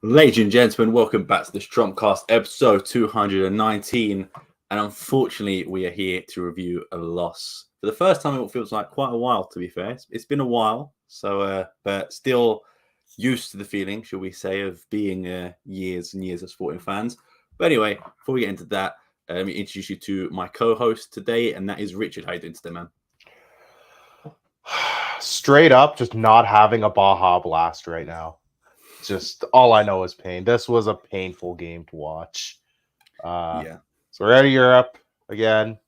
Ladies and gentlemen, welcome back to the Strompcast episode 219. And unfortunately, we are here to review a loss for the first time in what feels like quite a while, to be fair. It's been a while, but still used to the feeling, shall we say, of being years and years of sporting fans. But anyway, before we get into that, let me introduce you to my co-host today, and that is Richard. How you doing today, man? Straight up, just not having a Baja Blast right now. Just all I know is pain. This was a painful game to watch. Yeah. So we're out of Europe again.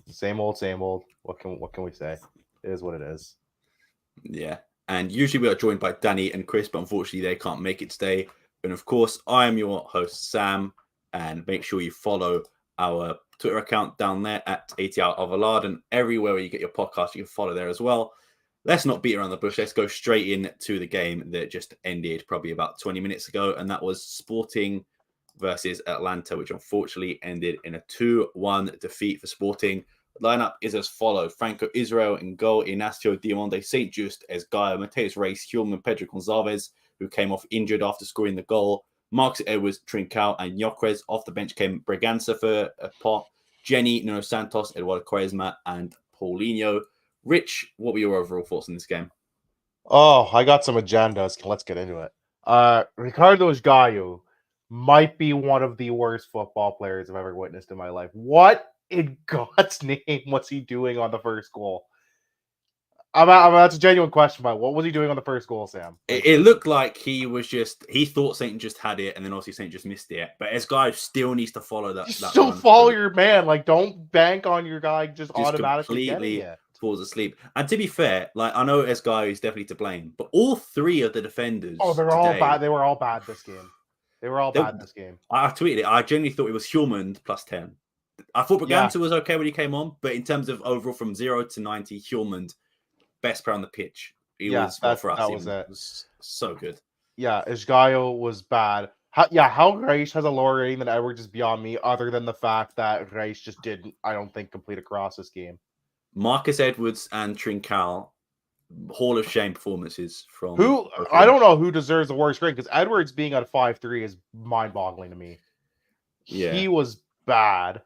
Same old, same old. What can we say? It is what it is. Yeah. And usually we are joined by Danny and Chris, but unfortunately they can't make it today. And of course, I am your host, Sam. And make sure you follow our Twitter account down there at ATL Alvalade, and everywhere where you get your podcast, you can follow there as well. Let's not beat around the bush. Let's go straight into the game that just ended probably about 20 minutes ago. And that was Sporting versus Atlanta, which unfortunately ended in a 2-1 defeat for Sporting. The lineup is as follows: Franco Israel in goal, Ignacio Diamonde, St. Just, Esgaio, Mateus Reis, Hulman, Pedro Gonzalez, who came off injured after scoring the goal, Marcus Edwards, Trincao, and Llocres. Off the bench came Braganza for a pot, Jenny, Nuno Santos, Eduardo Quaresma, and Paulinho. Rich, what were your overall thoughts on this game? Oh, I got some agendas. Let's get into it. Ricardo Esgaio might be one of the worst football players I've ever witnessed in my life. What in God's name was he doing on the first goal? That's a genuine question. But what was he doing on the first goal, Sam? It looked like he thought Saint just had it, and then obviously Saint just missed it. But this guy still needs to follow that. Still follow your man. Like, don't bank on your guy just automatically completely getting it. Falls asleep. And to be fair, like, I know Esgaio is definitely to blame, but all three of the defenders. Oh, they're all bad. They were all bad this game. They were all bad this game. I tweeted it. I genuinely thought it was Hulman plus 10. I thought Braganza was okay when he came on, but in terms of overall from 0 to 90, Hulman, best player on the pitch. He was so good. Yeah, Esgaio was bad. How Reis has a lower rating than Edwards is beyond me, other than the fact that Reis just didn't, I don't think, complete across this game. Marcus Edwards and Trincao, Hall of Shame performances from I don't know who deserves the worst grade, because Edwards being at 5.3 is mind-boggling to me. Yeah. He was bad.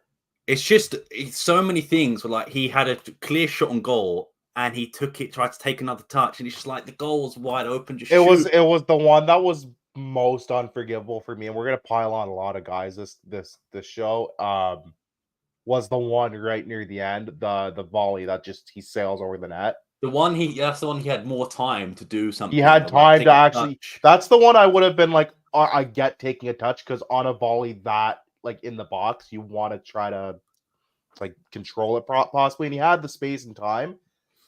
It's just so many things were like he had a clear shot on goal and he tried to take another touch, and it's just like the goal was wide open. It was the one that was most unforgivable for me, and we're gonna pile on a lot of guys this show. Was the one right near the end, the volley that just he sails over the net. That's the one he had more time to do something. He had time to actually. That's the one I would have been like, I get taking a touch, because on a volley that like in the box, you want to try to like control it possibly, and he had the space and time.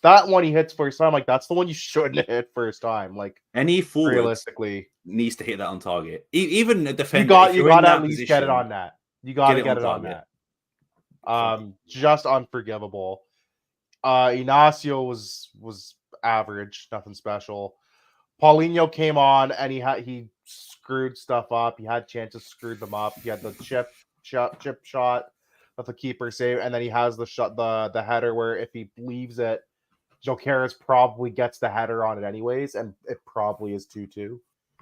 That one he hits first time, like that's the one you shouldn't hit first time. Like any forward realistically needs to hit that on target. Even a defender, you got to at least get it on net. You got to get it on net. Just unforgivable. Ignacio was average, nothing special. Paulinho came on and he screwed stuff up. He had chances, screwed them up. He had the chip shot that the keeper saved, and then he has the header where if he leaves it, Jokeres probably gets the header on it anyways, and it probably is 2-2.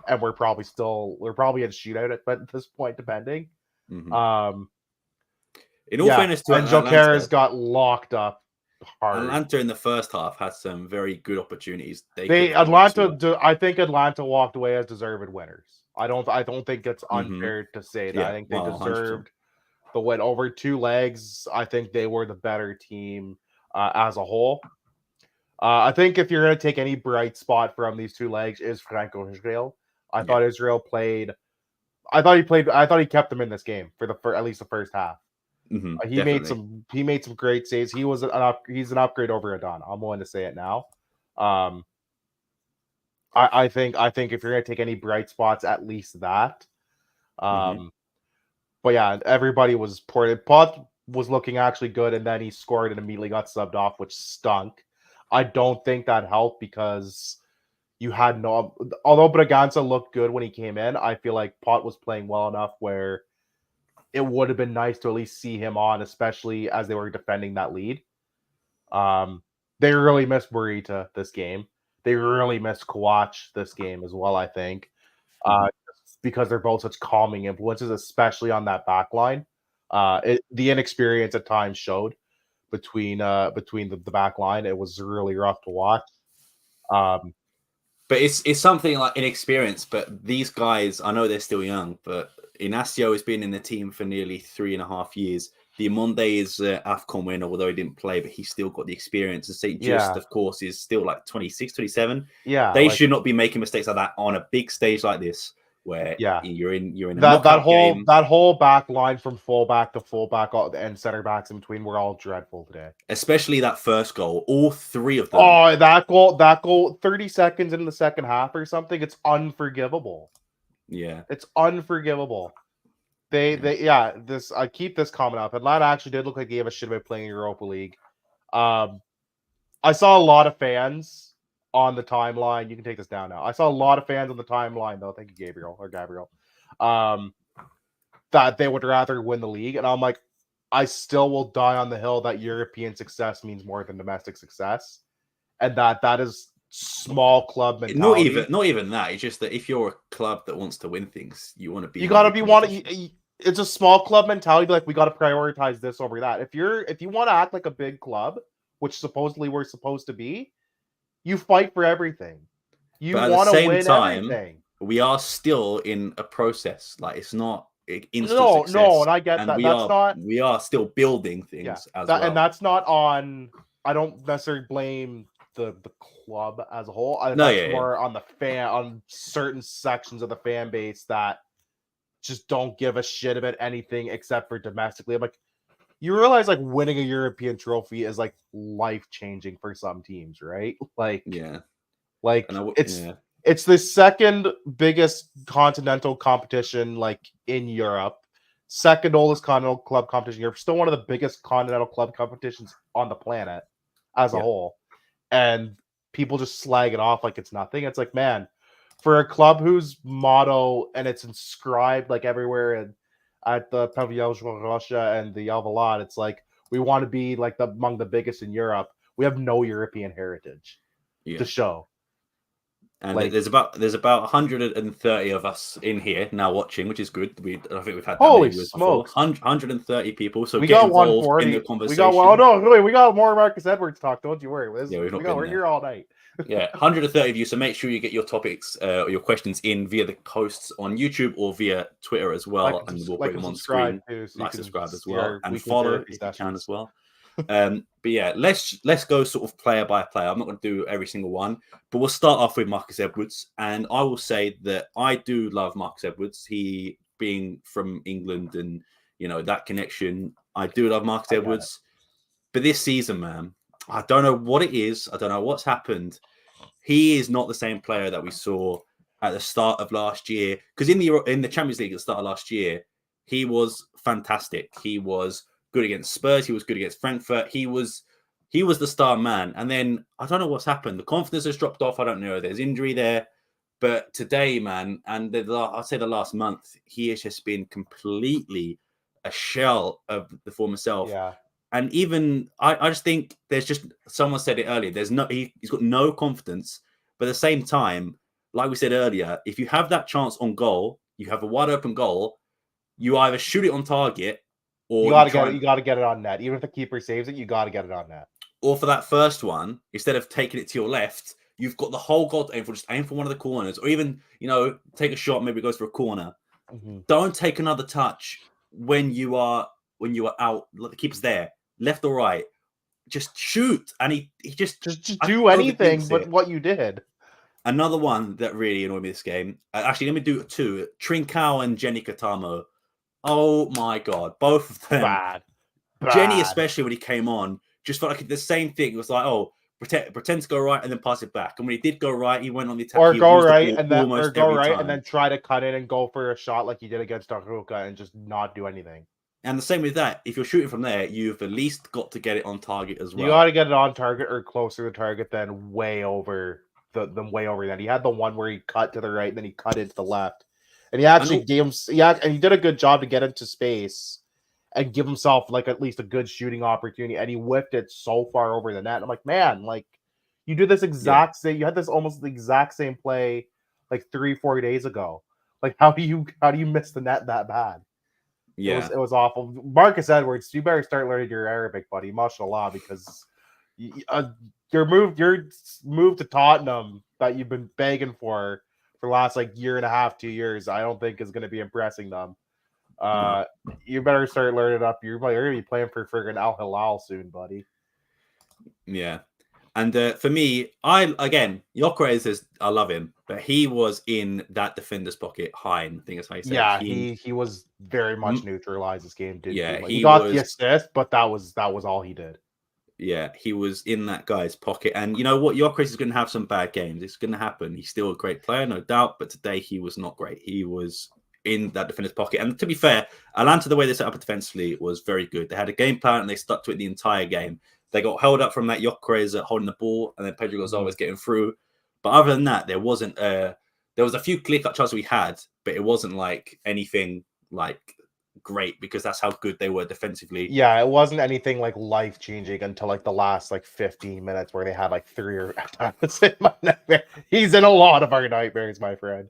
And we're probably in shootout at this point, depending. Mm-hmm. In all fairness to Atlanta, Jokeres got locked up hard. Atlanta in the first half had some very good opportunities. I think Atlanta walked away as deserved winners. I don't think it's unfair to say that. I think they deserved 100%. The win over 2 legs. I think they were the better team as a whole. I think if you're going to take any bright spot from these 2 legs is Franco Israel. I thought Israel played. I thought he kept them in this game for at least the first half. Mm-hmm, he made some great saves. He's an upgrade over Adon. I'm willing to say it now. I think if you're going to take any bright spots, at least that. But yeah, everybody was poor. Pot was looking actually good, and then he scored and immediately got subbed off, which stunk. I don't think that helped because you had no. Although Braganza looked good when he came in, I feel like Pot was playing well enough where it would have been nice to at least see him on, especially as they were defending that lead. They really missed Burita this game. They really missed Kawach this game as well, I think. because they're both such calming influences, especially on that back line. The inexperience at times showed between the back line. It was really rough to watch. But it's something like inexperience. But these guys, I know they're still young, but Inacio has been in the team for nearly 3.5 years. Diamonde is AFCON winner, although he didn't play, but he's still got the experience. And St. Just, of course, is still like 26, 27. Yeah, they should not be making mistakes like that on a big stage like this, where you're in a that whole game. back line from fullback to fullback and center backs in between were all dreadful today. Especially that first goal, all three of them. Oh, that goal, 30 seconds in the second half or something. It's unforgivable. Yeah, it's unforgivable. I keep this comment up. Atlanta actually did look like they gave a shit about playing Europa League. I saw a lot of fans on the timeline. You can take this down now. I saw a lot of fans on the timeline, though. Thank you, Gabriel. That they would rather win the league. And I'm like, I still will die on the hill that European success means more than domestic success. And that is small club mentality. Not even that. It's just that if you're a club that wants to win things, you want to be. It's a small club mentality. Like, we got to prioritize this over that. If you want to act like a big club, which supposedly we're supposed to be, you fight for everything. You want to win everything. We are still in a process. Like, it's not instant success. No, and I get that. We are still building things as well. And that's not on. I don't necessarily blame the club as a whole. More on the on certain sections of the fan base that just don't give a shit about anything except for domestically. I'm like, you realize like winning a European trophy is like life-changing for some teams, right? Like, it's the second biggest continental competition like in Europe, second oldest continental club competition in Europe, still one of the biggest continental club competitions on the planet as a whole. And people just slag it off like it's nothing. It's like, man, for a club whose motto and it's inscribed like everywhere at the Pavillon Russia and the Alvalade, it's like, we want to be like among the biggest in Europe. We have no European heritage to show. And there's about 130 of us in here now watching, which is good. I think we've had that holy many smokes, 130 people. So we get got involved 140 in the conversation. We got more Marcus Edwards talk. Don't you worry. We're here all night. 130 of you. So make sure you get your topics or your questions in via the posts on YouTube or via Twitter as well, and we'll put them on screen. Subscribe as well, and follow if you can as well. But yeah, let's go sort of player by player. I'm not going to do every single one, but we'll start off with Marcus Edwards. And I will say that I do love Marcus Edwards. He being from England and, that connection. I do love Marcus Edwards. But this season, man, I don't know what it is. I don't know what's happened. He is not the same player that we saw at the start of last year. Because in the Champions League at the start of last year, he was fantastic. He was good against Spurs. He was good against Frankfurt. He was the star man. And then I don't know what's happened. The confidence has dropped off. I don't know. There's injury there. But today, man, and I'd say the last month, he has just been completely a shell of the former self. Yeah. And even I just think there's just, someone said it earlier, he's got no confidence. But at the same time, like we said earlier, if you have that chance on goal, you have a wide open goal, you either shoot it on target, or you gotta get it on net. Even if the keeper saves it, you gotta get it on net. Or for that first one, instead of taking it to your left, you've got the whole goal to aim for. Just aim for one of the corners, or even take a shot. Maybe it goes for a corner. Mm-hmm. Don't take another touch when you are out. The keeper's there, left or right. Just shoot, and he just do anything but what you did. Another one that really annoyed me this game. Actually, let me do two: Trincao and Jenny Katamo. Oh my god, both of them. Bad. Jenny, especially when he came on, just felt like the same thing. It was like, pretend to go right and then pass it back. And when he did go right, he went on the attack. Or go right and then try to cut in and go for a shot like he did against Aruca and just not do anything. And the same with that. If you're shooting from there, you've at least got to get it on target as well. You got to get it on target or closer to target than way over that. He had the one where he cut to the right, and then he cut into the left. And he actually and he did a good job to get into space and give himself like at least a good shooting opportunity. And he whipped it so far over the net. And I'm like, man, like you did this exact same. You had this almost the exact same play like 3-4 days ago Like, how do you miss the net that bad? Yeah. It was awful. Marcus Edwards, you better start learning your Arabic, buddy. Mashallah, because your move to Tottenham that you've been begging for the last like year and a half, 2 years, I don't think is going to be impressing them. You better start learning up. You're going to be playing for friggin' Al Hilal soon, buddy. Yeah. And for me, Gyökeres is, I love him, but he was in that defender's pocket high. I think that's how you say Yeah, it. he was very much neutralized this game. He got the assist, but that was all he did. Yeah, he was in that guy's pocket. And you know what? Gyökeres is going to have some bad games. It's going to happen. He's still a great player, no doubt. But today he was not great. He was in that defender's pocket. And to be fair, Atalanta, the way they set up defensively was very good. They had a game plan and they stuck to it the entire game. They got held up from that Gyökeres holding the ball, and then Pedro Gonzalez getting through. But other than that, there was a few clear-cut chances we had, but it wasn't like anything like great because that's how good they were defensively. Yeah, it wasn't anything like life-changing until like the last like 15 minutes where they had like 3 or he's in a lot of our nightmares, my friend.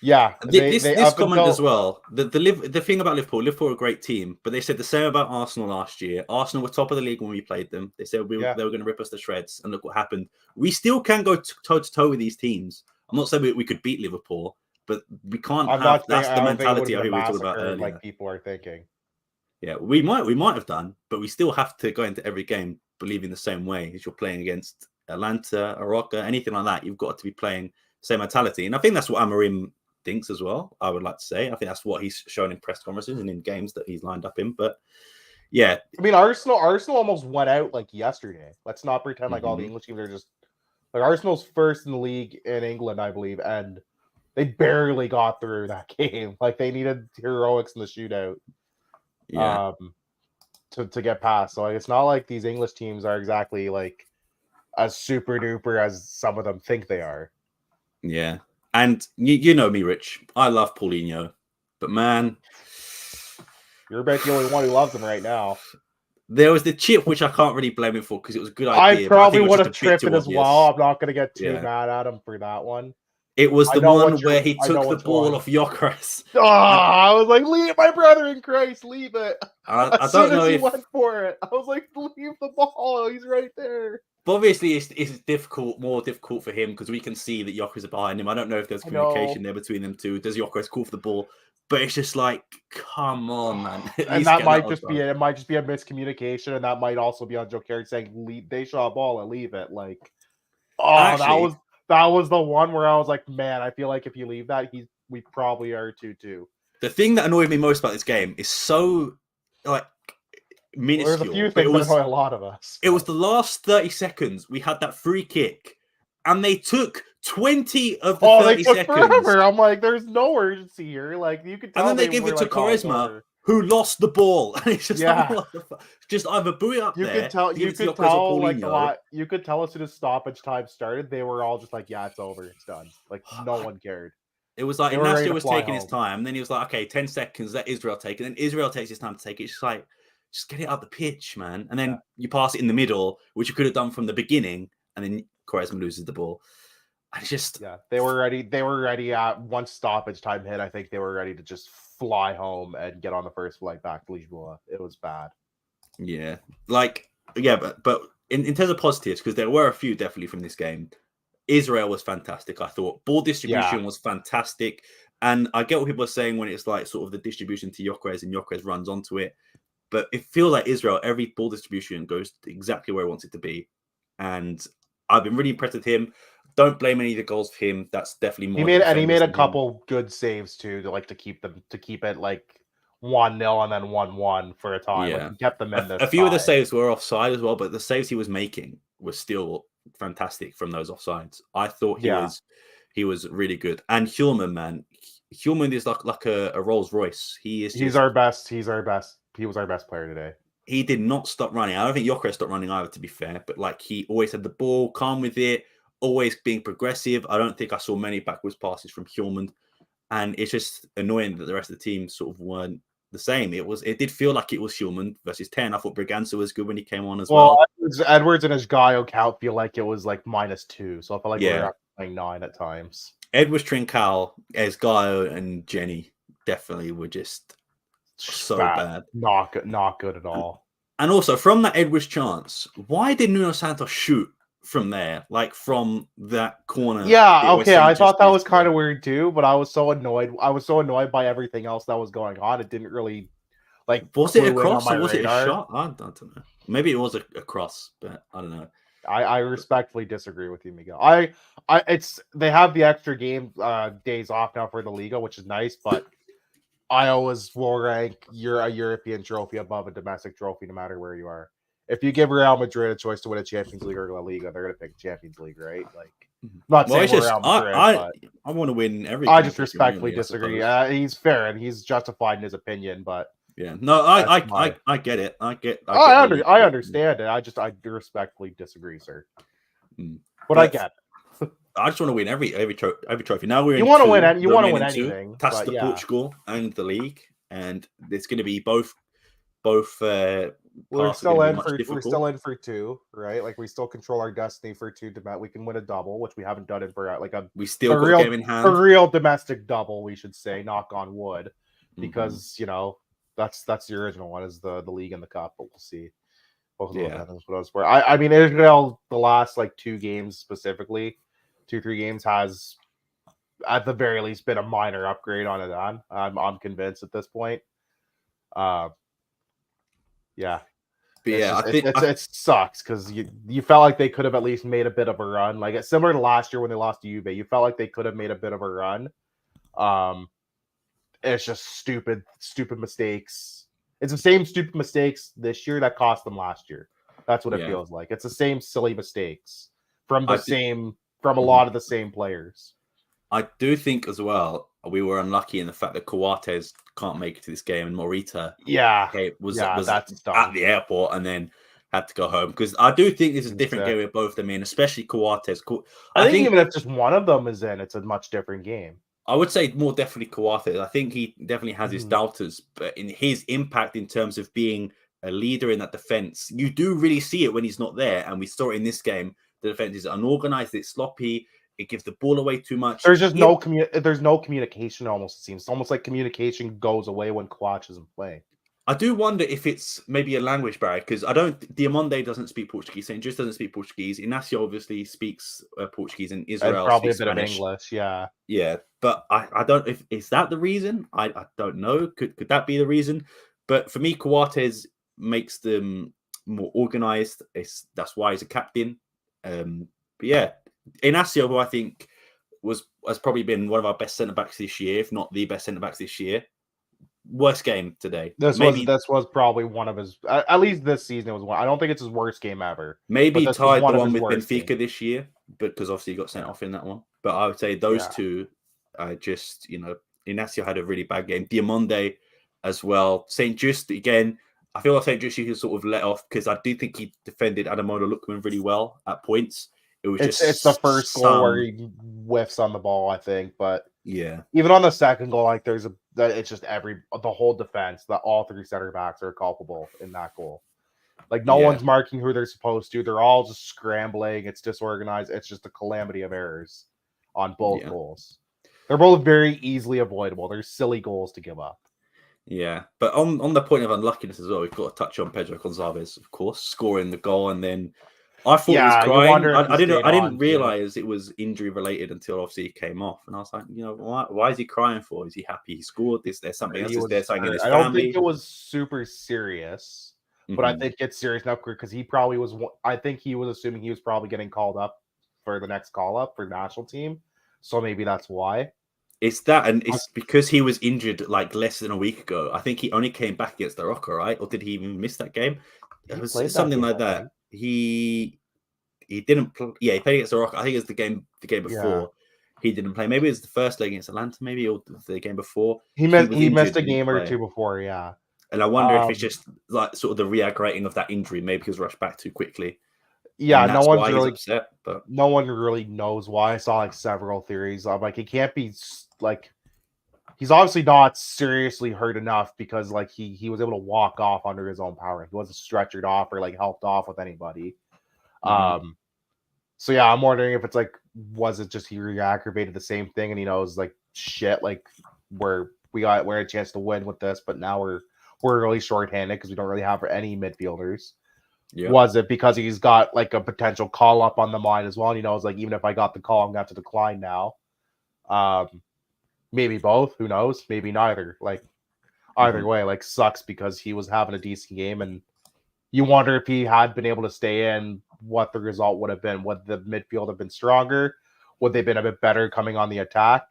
Yeah, this comment as well. The thing about Liverpool are a great team, but they said the same about Arsenal last year. Arsenal were top of the league when we played them. They said they were going to rip us to shreds, and look what happened. We still can go toe to toe with these teams. I'm not saying we could beat Liverpool, but we can't have. That's the mentality I hear we talked about earlier. Like people are thinking. Yeah, we might have done, but we still have to go into every game believing the same way as you're playing against Atalanta, Euorpe, anything like that. You've got to be playing the same mentality, and I think that's what Amorim thinks as well. I would like to say I think that's what he's shown in press conferences and in games that he's lined up in. But yeah, I mean Arsenal almost went out like yesterday. Let's not pretend like all the English teams are just like Arsenal's first in the league in England, I believe, and they barely got through that game. Like they needed heroics in the shootout, to get past. So like, it's not like these English teams are exactly like as super duper as some of them think they are. Yeah. And you know me, Rich. I love Paulinho, but man, you're about the only one who loves him right now. There was the chip, which I can't really blame him for because it was a good idea. I probably would have tripped it as well. I'm not going to get too mad at him for that one. It was the one where he took the ball off Gyökeres. Oh, I was like, leave my brother in Christ, leave it. I don't know if he went for it. I was like, leave the ball. He's right there. But obviously, it's more difficult for him because we can see that Gyökeres is behind him. I don't know if there's communication there between them two. Does Gyökeres call for the ball? But it's just like, come on, man. And that might just be it. Might just be a miscommunication, and that might also be on Gyökeres saying, "Leave, they shot a ball and leave it." Like, actually, that was the one where I was like, man, I feel like if you leave that, we probably are 2-2. The thing that annoyed me most about this game is so like minuscule. There's a few things that annoy a lot of us. It was the last 30 seconds. We had that free kick, and they took 20 of the 30 seconds. Forever. I'm like, there's no urgency here. Like you could tell. And then they give it to Quaresma, who lost the ball. And it's just like, what the fuck? Just either buoy up you there. Could tell, you could tell like a lot. You could tell as soon as stoppage time started, they were all just like, yeah, it's over, it's done. Like no one cared. It was like Ignacio was taking his time, and then he was like, okay, 10 seconds, let Israel take it. And then Israel takes his time to take it. It's just like, just get it up the pitch, man. And then you pass it in the middle, which you could have done from the beginning, and then Quaresma loses the ball. I just they were ready. They were ready at once stoppage time hit. I think they were ready to just fly home and get on the first flight back to Lisboa. It was bad. Yeah, but in terms of positives, because there were a few definitely from this game. Israel was fantastic. I thought ball distribution was fantastic, and I get what people are saying when it's like sort of the distribution to Gyökeres and Gyökeres runs onto it. But it feels like Israel, every ball distribution goes exactly where he wants it to be, and I've been really impressed with him. Don't blame any of the goals for him. That's definitely more. He made a couple good saves too, to keep it like 1-0 and then 1-1 for a time. Yeah, like, kept them in this. A few of the saves were offside as well, but the saves he was making were still fantastic from those offsides. I thought he was really good. And Hjulman, man, Hjulman is like a Rolls Royce. He's our best. He was our best player today. He did not stop running. I don't think Gyökeres stopped running either, to be fair. But like he always had the ball, calm with it. Always being progressive. I don't think I saw many backwards passes from Hjulman, and it's just annoying that the rest of the team sort of weren't the same. It did feel like it was Hjulman versus 10. I thought Braganza was good when he came on as well. Edwards and his Gaio count feel like it was like -2, so I felt like we were playing 9 at times. Edwards, Trincao, Esgaio, and Jenny definitely were just so bad. Not good at all. And also from that Edwards chance, why did Nuno Santos shoot from there, like from that corner? Yeah, okay. I thought that was kind of weird too, but I was so annoyed. I was so annoyed by everything else that was going on. It didn't really Was it a cross or was it a shot? I don't know. Maybe it was a cross, but I don't know. I respectfully disagree with you, Miguel. They have the extra game days off now for the Liga, which is nice, but I always will rank a European trophy above a domestic trophy, no matter where you are. If you give Real Madrid a choice to win a Champions League or La Liga, they're going to pick Champions League, right? Like, I'm not saying Real Madrid, I want to win every. I just respectfully disagree. He's fair and he's justified in his opinion, but yeah, no, I get it. I understand it. I respectfully disagree, sir. But I get it. I just want to win every trophy. Now you want to win. You want to win anything. That's the Portugal and the league, and it's going to be both. We're still in for 2, right? Like we still control our destiny for 2. We can win a double, which we haven't done it for we still got a game in hand. A real domestic double, we should say. Knock on wood, because that's the original one is the league and the cup, but we'll see. I mean, Israel, the last 2 games specifically, 2-3 games has at the very least been a minor upgrade on it. I'm convinced at this point. Yeah. But yeah, it sucks because you felt like they could have at least made a bit of a run. Like it's similar to last year when they lost to Juve. You felt like they could have made a bit of a run. It's just stupid mistakes. It's the same stupid mistakes this year that cost them last year. That's what it feels like. It's the same silly mistakes from a lot of the same players. I do think as well we were unlucky in the fact that Coates can't make it to this game and Morita was at the airport and then had to go home, because I do think this is a different game with both of them in, especially Coates. I think even if just one of them is in, it's a much different game. I would say more definitely Coates. I think he definitely has his doubters, but in his impact in terms of being a leader in that defense, you do really see it when he's not there, and we saw it in this game. The defense is unorganized, it's sloppy. It gives the ball away too much. There's just no communication. Almost, it seems. It's almost like communication goes away when Coates isn't playing. I do wonder if it's maybe a language barrier, because Diamande doesn't speak Portuguese, St. Just doesn't speak Portuguese. Inacio obviously speaks Portuguese, and Israel and probably a bit Spanish. Of English. Yeah, yeah. But I don't. If is that the reason? I don't know. Could that be the reason? But for me, Coates makes them more organized. That's why he's a captain. But yeah. Inacio, who I think has probably been one of our best centre backs this year, if not the best centre backs this year. Worst game today. This was probably one of his, at least this season. It was one. I don't think it's his worst game ever. Maybe tied the one with Benfica this year, because obviously he got sent off in that one. But I would say those two, just Inacio had a really bad game. Diamande as well. St. Just again. I feel like St. Just you can sort of let off, because I do think he defended Adamola Lookman really well at points. It's the first goal where he whiffs on the ball, I think, but even on the second goal, it's just the whole defense, that all 3 center backs are culpable in that goal. Like no one's marking who they're supposed to. They're all just scrambling. It's disorganized. It's just a calamity of errors on both goals. They're both very easily avoidable. They're silly goals to give up. Yeah, but on the point of unluckiness as well, we've got to touch on Pedro Gonçalves, of course, scoring the goal, and then I thought he was crying. I didn't realize it was injury related until obviously he came off, and I was like, why is he crying for? Is he happy he scored? Is there something else? Is there something in his family? I don't think it was super serious, but I think it's serious enough because he probably was. I think he was assuming he was probably getting called up for the next call up for the national team, so maybe that's why. It's that, and it's because he was injured like less than a week ago. I think he only came back against the Rocker, right? Or did he even miss that game? It was something like that. He didn't play. Yeah, he played against the Rock. I think it was the game before. He didn't play. Maybe it was the first leg against Atlanta, maybe, or the game before. He missed a game or two before, yeah. And I wonder if it's just like sort of the re-aggravating of that injury. Maybe he was rushed back too quickly. Yeah, no one's really upset, but no one really knows why. I saw like several theories. I'm like, it can't be like he's obviously not seriously hurt enough, because like he was able to walk off under his own power. He wasn't stretchered off or like helped off with anybody. So yeah, I'm wondering if it's like was it just he re-aggravated the same thing and he knows like shit, like we're a chance to win with this, but now we're really short-handed because we don't really have any midfielders. Yeah. Was it because he's got like a potential call up on the mind as well? And he knows like even if I got the call, I'm gonna have to decline now. Maybe both. Who knows? Maybe neither. Like either way, like sucks because he was having a decent game, and you wonder if he had been able to stay in, what the result would have been. Would the midfield have been stronger? Would they have been a bit better coming on the attack?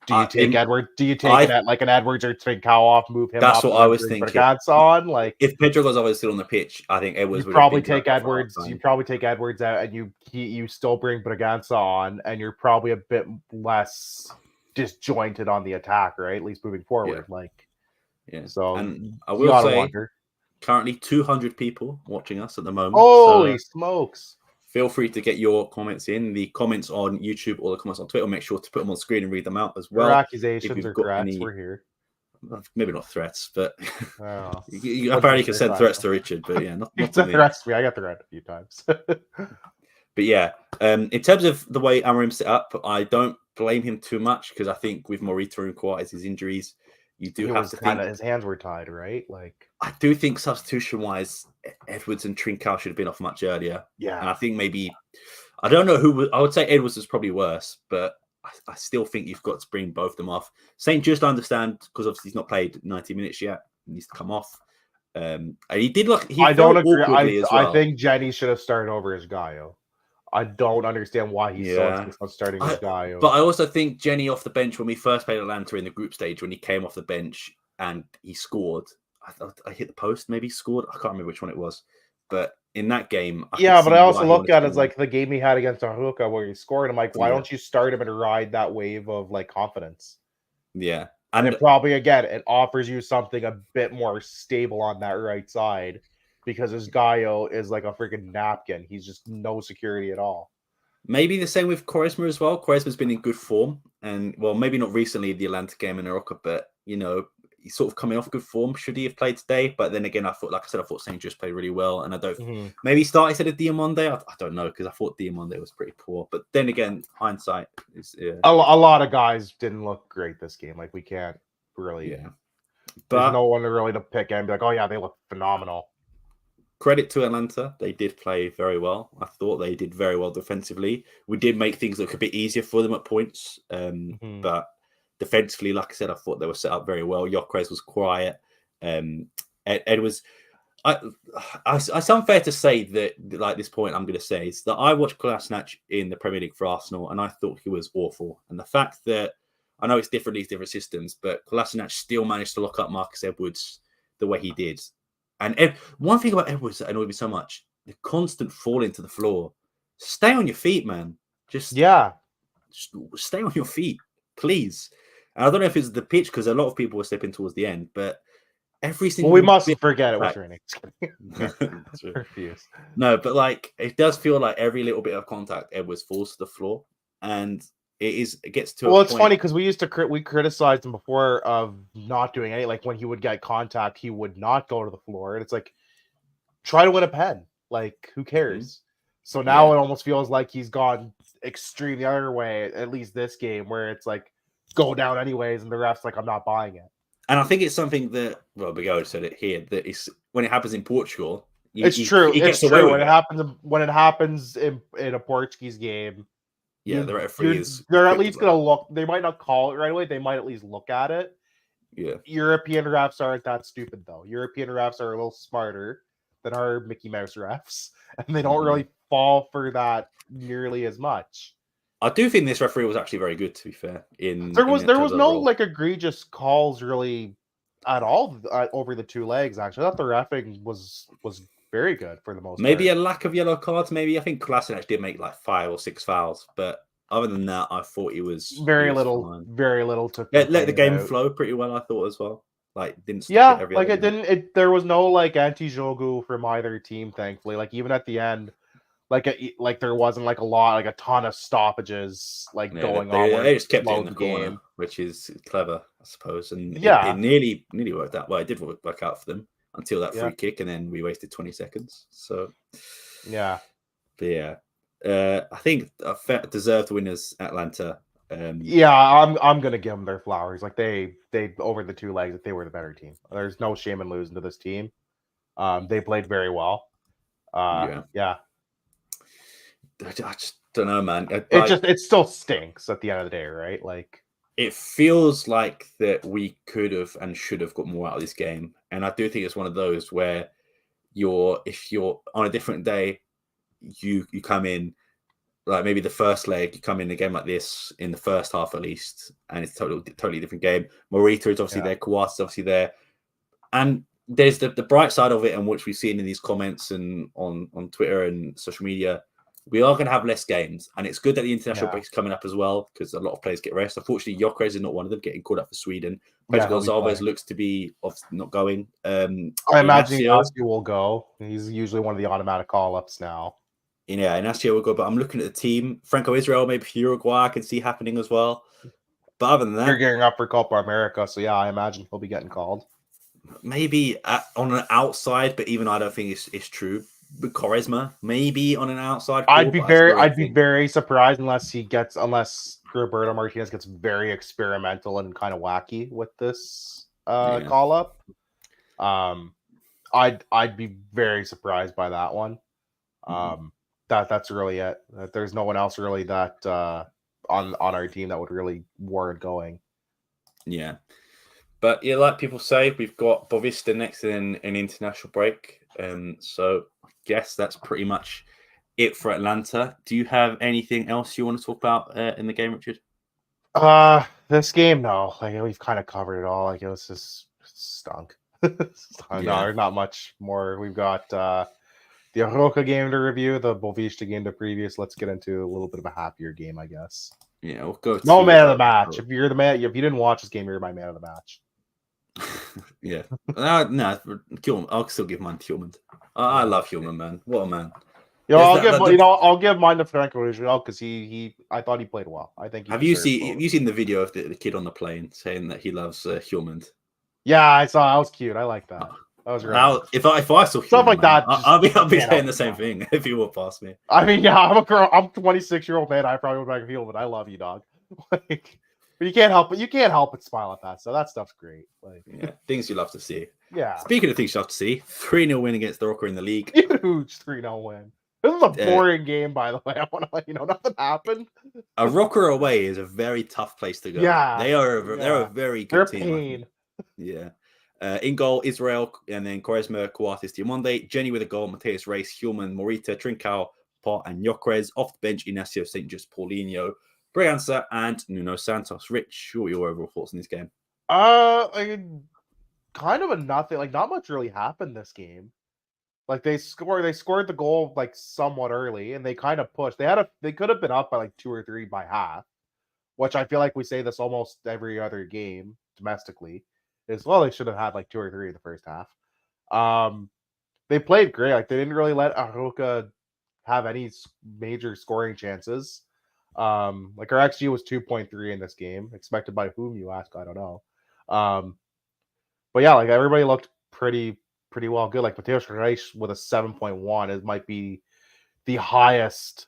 Do you take Edwards? Do you take like an Edwards or Trincao off, move him? That's what I was thinking. On like if Pedro Gonzalez still on the pitch, I think Edwards would probably take Edwards. You probably take Edwards out, and you still bring Braganza on, and you're probably a bit less disjointed on the attack, right? At least moving forward, So and I will say, currently 200 people watching us at the moment. Holy smokes! Feel free to get your comments in the comments on YouTube or the comments on Twitter. Make sure to put them on screen and read them out as well. Your accusations or threats, we're here. Maybe not threats, but you apparently can send threats to Richard. But yeah, not to me. Threats to me. I got threatened a few times. But yeah, in terms of the way Amorim's set up, I don't blame him too much because I think with Morita and Coates, his injuries, you do have to think his hands were tied, right? Like I do think substitution-wise, Edwards and Trincao should have been off much earlier. Yeah, and I think maybe I don't know who. I would say Edwards was probably worse, but I still think you've got to bring both of them off. St. Just understand because obviously he's not played 90 minutes yet. He needs to come off. And he did look. I don't agree. I think Jenny should have started over as Gaio. I don't understand why he's so starting as Gaio. But I also think Jenny off the bench when we first played Atlanta in the group stage, when he came off the bench and he scored. I hit the post, maybe scored. I can't remember which one it was. But in that game, but I also look at it as like the game he had against Ahuka where he scored. I'm like, why don't you start him and ride that wave of like confidence? Yeah. And it probably, again, it offers you something a bit more stable on that right side. Because his Gaio is like a freaking napkin. He's just no security at all. Maybe the same with Quaresma as well. Quaresma's been in good form. And, well, maybe not recently, the Atlanta game in Euorpe, but, you know, he's sort of coming off good form. Should he have played today? But then again, I thought St. Just played really well. And I don't... Maybe start instead of Diamonde? I don't know, because I thought Diamonde was pretty poor. But then again, hindsight is... A lot of guys didn't look great this game. Like, we can't really... Yeah. But there's no one really to pick and be like, oh, yeah, they look phenomenal. Credit to Atlanta. They did play very well. I thought they did very well defensively. We did make things look a bit easier for them at points. But defensively, like I said, I thought they were set up very well. Gyökeres was quiet. Ed was... It's unfair to say that, like this point I'm going to say, is that I watched Kolasinac in the Premier League for Arsenal and I thought he was awful. And the fact that, I know it's different, these different systems, but Kolasinac still managed to lock up Marcus Edwards the way he did. And one thing about Edwards that annoyed me so much, the constant falling to the floor. Stay on your feet, man. Just stay on your feet, please. And I don't know if it's the pitch because a lot of people were stepping towards the end, but every single... Well, we mustn't forget it was raining. No, but like it does feel like every little bit of contact, Edwards falls to the floor, and it gets to. Well, it's funny because we criticized him before of not doing any. Like when he would get contact, he would not go to the floor, and it's like try to win a pen. Like who cares? So now it almost feels like he's gone extreme the other way. At least this game, where it's like go down anyways, and the ref's like, I'm not buying it. And I think it's something that Miguel said it here that is when it happens in Portugal. It's true. It's true when it happens in a Portuguese game. Yeah, the referee is. They're at least going to look. They might not call it right away. They might at least look at it. Yeah. European refs aren't that stupid, though. European refs are a little smarter than our Mickey Mouse refs, and they don't really fall for that nearly as much. I do think this referee was actually very good, to be fair. There was no like egregious calls really at all over the two legs. Actually, I thought the reffing was very good for the most part. Maybe a lack of yellow cards. Maybe I think Kolasinac did make like 5 or 6 fouls, but other than that, I thought he was very little to let the game flow pretty well. I thought as well. Like didn't there was no like anti-jogu from either team. Thankfully, like even at the end, like there wasn't like a ton of stoppages going on. They just kept it in the corner, which is clever, I suppose. And it nearly worked out. Well, it did work out for them until that free kick, and then we wasted 20 seconds. So yeah. But yeah. I think deserved winners, Atlanta. Yeah, I'm gonna give them their flowers. Like they over the 2 legs, they were the better team. There's no shame in losing to this team. They played very well. Yeah. I just don't know, man. It still stinks at the end of the day, right? Like it feels like that we could have and should have got more out of this game, and I do think it's one of those where if you're on a different day, you come in. Like maybe the first leg, you come in a game like this in the first half at least, and it's totally different game. Morita is obviously there, Kawhi is obviously there, and there's the bright side of it, and which we've seen in these comments and on Twitter and social media. We are going to have less games, and it's good that the international break is coming up as well because a lot of players get rest. Unfortunately, Gyökeres is not one of them, getting called up for Sweden. Pedro Gonçalves looks to be not going. I imagine Ignacio will go. He's usually one of the automatic call-ups now. Yeah, Ignacio will go, but I'm looking at the team. Franco Israel, maybe for Uruguay, I can see happening as well. But other than that, you're gearing up for Copa America, so yeah, I imagine he'll be getting called. Maybe on an outside, but even I don't think it's true. But Quaresma, maybe on an outside. I'd be very surprised unless Roberto Martinez gets very experimental and kind of wacky with this call up. I'd be very surprised by that one. That's really it. There's no one else really that on our team that would really warrant going. Yeah. But yeah, like people say, we've got Bovista next in an international break. So I guess that's pretty much it for Atlanta. Do you have anything else you want to talk about in the game, Richard? This game, no. Like we've kind of covered it all. Like it was just stunk. No, there's not much more. We've got the Euorpe game to review, the Bovista game to previous. Let's get into a little bit of a happier game, I guess. Yeah, we'll go. No man of the match. If you're the man, if you didn't watch this game, you're my man of the match. Yeah. No, I'll still give mine to Hjulmand. I love Hjulmand, man. What a man. I'll give mine to Franco Israel because I thought he played well. I think. Have you seen the video of the kid on the plane saying that he loves Hjulmand? Yeah, I saw. That was cute. I like that. That was great. If I saw stuff Hjulmand, like that, I'll be saying the same thing if you walk past me. I mean, yeah, I'm a girl. I'm 26-year-old man. I probably would back Hjulmand. I love you, dog. But you can't help but smile at that. So that stuff's great. Things you love to see. Yeah. Speaking of things you love to see, 3-0 win against the Rocker in the league. Huge 3-0 win. This is a boring game, by the way. I want to let you know nothing happened. A Rocker away is a very tough place to go. Yeah. They're a very good team. Pain. Yeah. In goal, Israel, and then Quaresma, Coates, Diamande, Jenny with a goal, Mateus Reis, Hjulmand, Morita, Trincao, Pot, and Gyökeres. Off the bench, Ignacio, St. Just, Paulinho, Bragança, and Nuno Santos. Rich, what are your overall thoughts on this game? Kind of a nothing. Like, not much really happened this game. Like, they scored the goal like somewhat early, and they kind of pushed. They could have been up by like 2 or 3 by half, which I feel like we say this almost every other game domestically. They should have had like 2 or 3 in the first half. They played great. Like, they didn't really let Euorpe have any major scoring chances. Like our XG was 2.3 in this game. Expected by whom, you ask? I don't know. But yeah, like everybody looked pretty well good. Like Mateus Reis with a 7.1, it might be the highest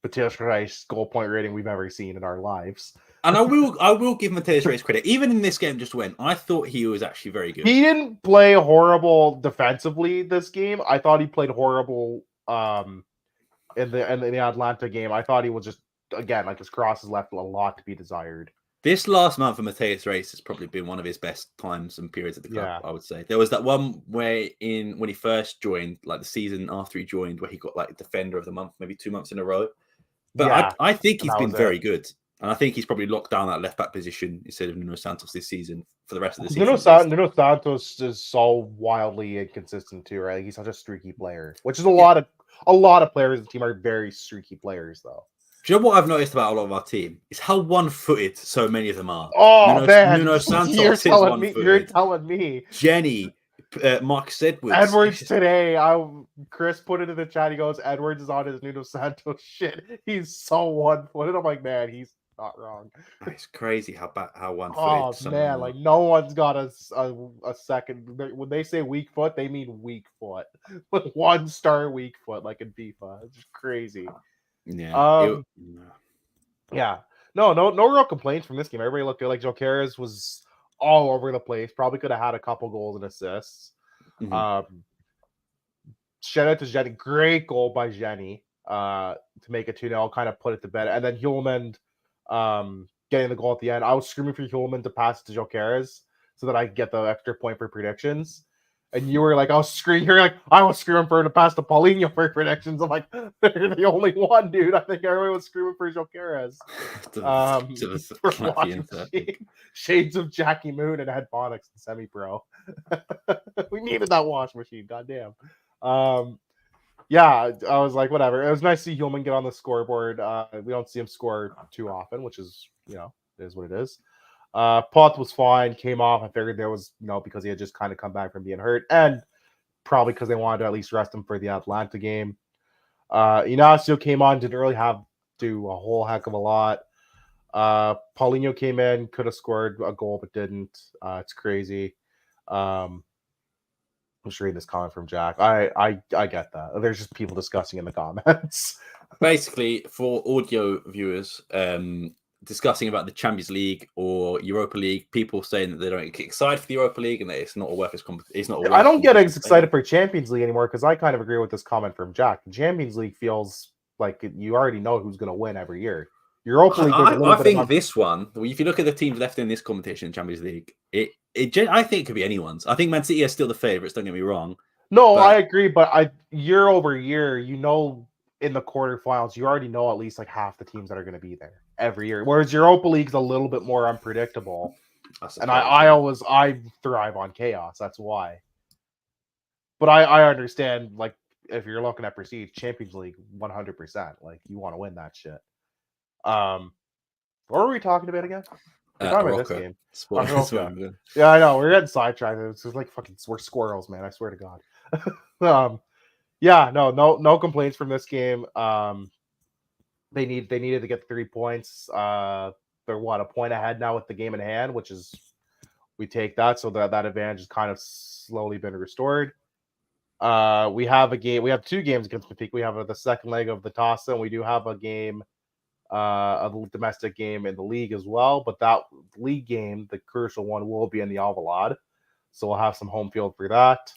Mateus Reis goal point rating we've ever seen in our lives. And I will give Mateus Reis credit. Even in this game just went, I thought he was actually very good. He didn't play horrible defensively this game. I thought he played horrible in the Atlanta game. I thought he was just, again, like his crosses left a lot to be desired. This last month for Mateus Reis has probably been one of his best times and periods at the club, I would say. There was that one where when he first joined, like the season after he joined, where he got like Defender of the Month, maybe 2 months in a row. But I think he's been very good. And I think he's probably locked down that left-back position instead of Nuno Santos this season for the rest of the season. Nuno Santos is so wildly inconsistent too, right? He's such a streaky player, which is a lot of players in the team are very streaky players, though. Do you know what I've noticed about a lot of our team? Is how one-footed so many of them are. Oh, man. Nuno Santos is one-footed. You're telling me. Jenny, Marcus Edwards. Edwards today, Chris put it in the chat. He goes, Edwards is on his Nuno Santos shit. He's so one-footed. I'm like, man, he's not wrong. It's crazy how one-footed. Oh, man. Like, no one's got a second. When they say weak foot, they mean weak foot. 1-star weak foot, like in FIFA. It's just crazy. Yeah. Yeah. No real complaints from this game. Everybody looked good. Like Jokeres was all over the place. Probably could have had a couple goals and assists. Mm-hmm. Shout out to Jenny. Great goal by Jenny to make it 2-0, kind of put it to bed. And then Hulman getting the goal at the end. I was screaming for Hulman to pass to Jokeres so that I could get the extra point for predictions. And you were like, I was screaming for her to pass to Paulinho for predictions. I'm like, they're the only one, dude. I think everyone was screaming for Jokeres. Shades of Jackie Moon and Ed Bonix and semi-pro. We needed that wash machine, goddamn. Yeah, I was like, whatever. It was nice to see Hulman get on the scoreboard. We don't see him score too often, which is, it is what it is. Pot was fine, came off. I figured there was, because he had just kind of come back from being hurt, and probably because they wanted to at least rest him for the Atlanta game. Ignacio came on, didn't really have to do a whole heck of a lot. Paulinho came in, could have scored a goal, but didn't. It's crazy. I'm just reading this comment from Jack. I get that. There's just people discussing in the comments. Basically, for audio viewers, discussing about the Champions League or Europa League, people saying that they don't get excited for the Europa League and that it's not a worth competition. I don't get excited for Champions League anymore because I kind of agree with this comment from Jack. The Champions League feels like you already know who's going to win every year. Europa League. I think this one, if you look at the teams left in this competition, Champions League, I think it could be anyone's. I think Man City are still the favourites. Don't get me wrong. No, I agree, but year over year, in the quarterfinals, you already know at least like half the teams that are going to be there every year. Whereas Europa League's a little bit more unpredictable, and I thrive on chaos. That's why. But I understand, like, if you're looking at prestige, Champions League, 100%. Like, you want to win that shit. What were we talking about again? We're talking about this game. Yeah, I know. We're getting sidetracked. It's just like we're squirrels, man. I swear to God. No complaints from this game. They needed to get 3 points. They're a point ahead now with the game in hand, which is we take that, so that advantage has kind of slowly been restored. We have 2 games against Benfica. We have the second leg of the toss, and we do have a game, a domestic game in the league as well. But that league game, the crucial one, will be in the Alvalade, so we'll have some home field for that.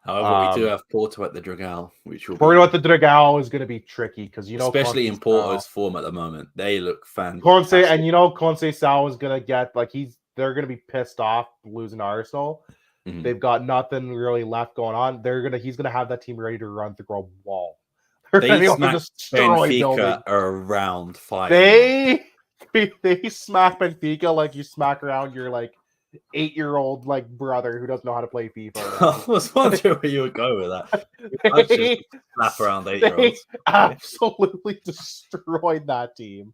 However, we do have Porto at the Dragão, which will Porto at the Dragão is going to be tricky because especially in Porto's form at the moment, they look fantastic. Conceição is going to get they're going to be pissed off losing to Arsenal. Mm-hmm. They've got nothing really left going on. He's going to have that team ready to run through a wall. They smacked Benfica around 5. They smack Benfica like you smack around your 8-year-old brother who doesn't know how to play FIFA. I was wondering where you would go with that. They slap around 8-year-olds. Absolutely destroyed that team.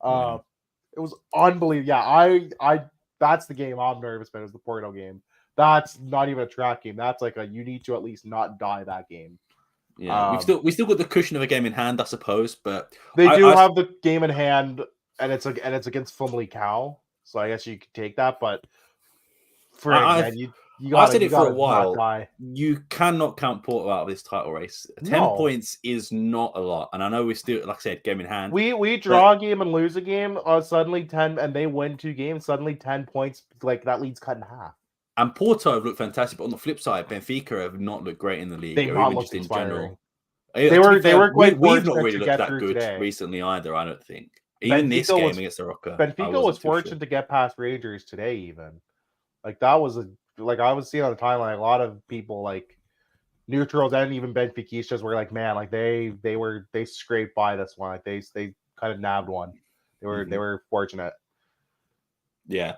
It was unbelievable. Yeah, I that's the game I'm nervous about, is the Porto game. That's not even a track game. That's you need to at least not die that game. Yeah, we still got the cushion of a game in hand, I suppose, but they have the game in hand, and it's against Famalicão, so I guess you could take that. But I've said it for a while. You cannot count Porto out of this title race. 10 points is not a lot, and I know we still, like I said, game in hand. We draw a game and lose a game. Suddenly 10, and they win 2 games. Suddenly 10 points, that lead's cut in half. And Porto have looked fantastic, but on the flip side, Benfica have not looked great in the league. They've not looked inspiring. They were quite we've not really looked that good today. Recently either, I don't think. Even this game against the Rocker. Benfica was fortunate to get past Rangers today, even. That was I was seeing on the timeline, a lot of people neutrals and even Benfiquistas were man, they scraped by this one. They kind of nabbed one. They were fortunate. Yeah.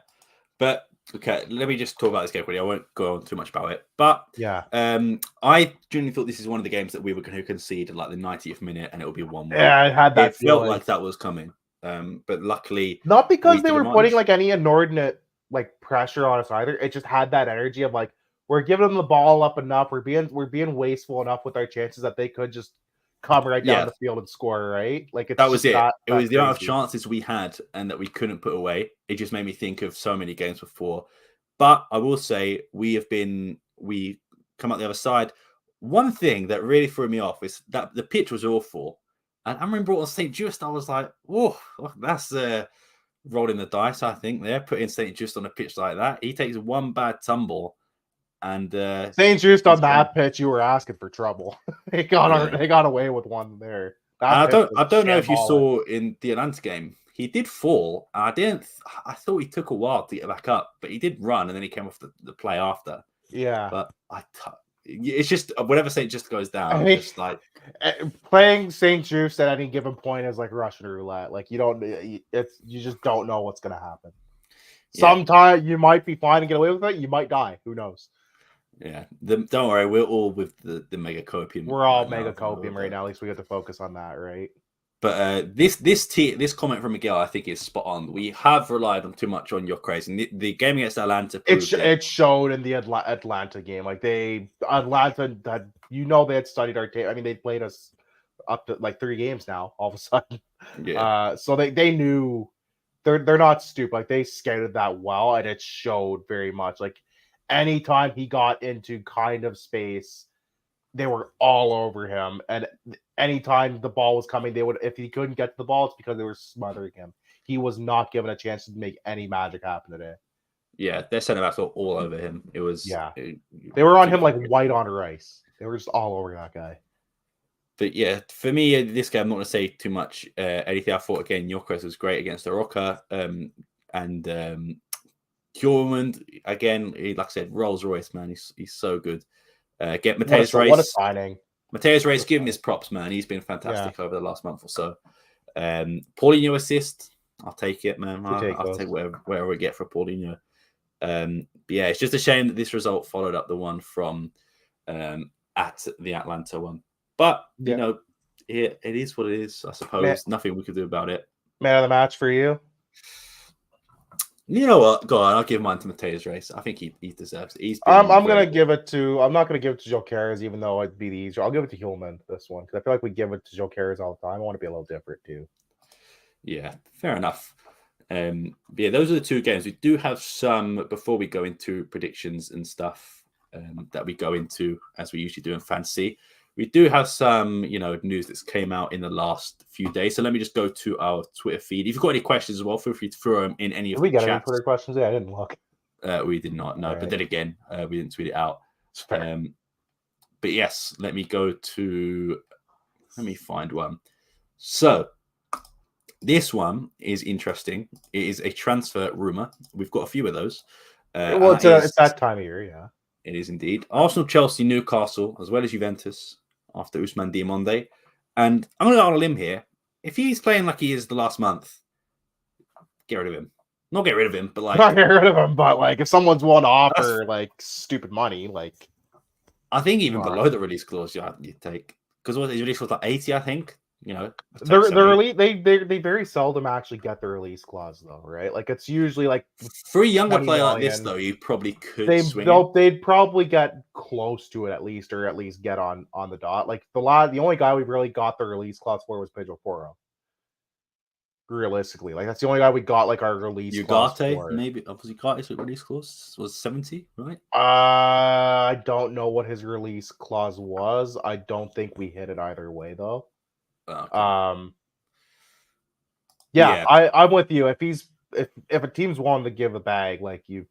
But okay, let me just talk about this game quickly. I won't go on too much about it. But yeah, I genuinely thought this is one of the games that we were going to concede at the 90th minute, and it would be 1-1. Yeah, I had that. It felt like that was coming. But luckily, not because they were putting any inordinate pressure on us either. It just had that energy of we're giving them the ball up enough. We're being wasteful enough with our chances that they could just come right down the field and score, right? That was it. It was the amount of chances we had and that we couldn't put away. It just made me think of so many games before. But I will say we come out the other side. One thing that really threw me off is that the pitch was awful. And Amarin brought on St. Just. I was like, oh, that's rolling the dice, I think, there. Putting St. Just on a pitch like that. He takes one bad tumble. And St. Just on that pitch, you were asking for trouble. They got away with one there. I don't know if you saw in the Atlanta game, he did fall. I thought he took a while to get back up, but he did run and then he came off the play after. Yeah. But it's just whenever St. Just goes down, just like playing St. Just at any given point is like Russian roulette. Like you just don't know what's gonna happen. Yeah. Sometimes you might be fine and get away with it. You might die. Who knows? Yeah. Don't worry. We're all with the mega copium. We're all mega copium right now. At least we get to focus on that, right? But this comment from Miguel, I think, is spot on. We have relied on too much on Euorpe, and the game against Atlanta. It showed in the Atlanta game. Like Atlanta had, they had studied our tape. I mean, they played us up to like 3 games now. All of a sudden, yeah. So they knew they're not stupid. Like they scouted that well, and it showed very much. Like anytime he got into kind of space, they were all over him, and anytime the ball was coming, if he couldn't get to the ball, it's because they were smothering him. He was not given a chance to make any magic happen today. Yeah, their center backs were all over him. It was they were on him like white on rice. They were just all over that guy. But yeah, for me, this game, I'm not going to say too much. Anything I thought again, Euorpe was great against Euorpe, and Kjormund again. Like I said, Rolls Royce, man, he's so good. Get Mateus Reis. What a signing. Mateus Reis, give him his props, man. He's been fantastic over the last month or so. Paulinho assist. I'll take it, man. I'll take whatever we get for Paulinho. But yeah, it's just a shame that this result followed up the one from at the Atlanta one. But, it is what it is, I suppose. Nothing we could do about it. Man of the match for you? You know what? Go on. I'll give mine to Mateus Reis. I think he deserves it. I'm going to give it to... I'm not going to give it to Jokeres, even though it'd be the easier. I'll give it to Hillman, this one, because I feel like we give it to Jokeres all the time. I want to be a little different, too. Yeah, fair enough. Yeah, those are the 2 games. We do have some, before we go into predictions and stuff that we go into, as we usually do in Fantasy, we do have some, news that's came out in the last few days. So let me just go to our Twitter feed. If you've got any questions as well, feel free to throw them in any of the chats. We got any Twitter questions? Yeah, I didn't look. We did not, no. Right. But then again, we didn't tweet it out. But yes, let me find one. So this one is interesting. It is a transfer rumor. We've got a few of those. It's that time of year, yeah. It is indeed. Arsenal, Chelsea, Newcastle, as well as Juventus after Ousmane Diomande. And I'm going to go on a limb here. If he's playing like he is the last month, get rid of him. Not get rid of him, but like... Not get rid of him, but like if someone's willing to offer like stupid money, like... I think even below the release clause, you take... Because his release was like 80, I think. They very seldom actually get the release clause though, right? Like it's usually like for a younger player like this though, you probably could they'd probably get close to it at least, or at least get on the dot. Like the only guy we really got the release clause for was Pedro Porro. Realistically, like that's the only guy we got like our release clause for. Maybe was Ugarte's release clause was 70, right? I don't know what his release clause was. I don't think we hit it either way though. Okay. I'm with you. If a team's willing to give a bag like you,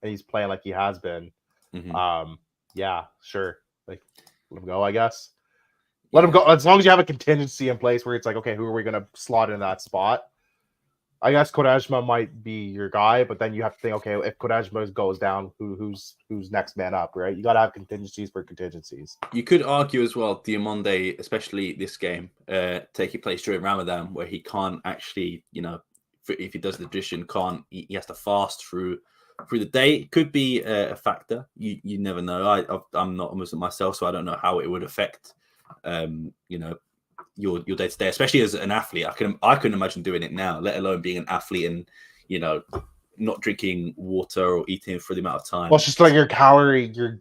and he's playing like he has been, yeah, sure. Like let him go, I guess. Let him go as long as you have a contingency in place where it's like, okay, who are we gonna slot in that spot? I guess Quaresma might be your guy, but then you have to think, okay, if Quaresma goes down, who's next man up, right? You got to have contingencies for contingencies. You could argue as well, Diomande, especially this game, taking place during Ramadan, where he can't actually, if he does the tradition, he has to fast through the day. It could be a factor. You never know. I'm not a Muslim myself, so I don't know how it would affect, your day to day, especially as an athlete. I couldn't imagine doing it now, let alone being an athlete and not drinking water or eating for the amount of time. Well, it's just like your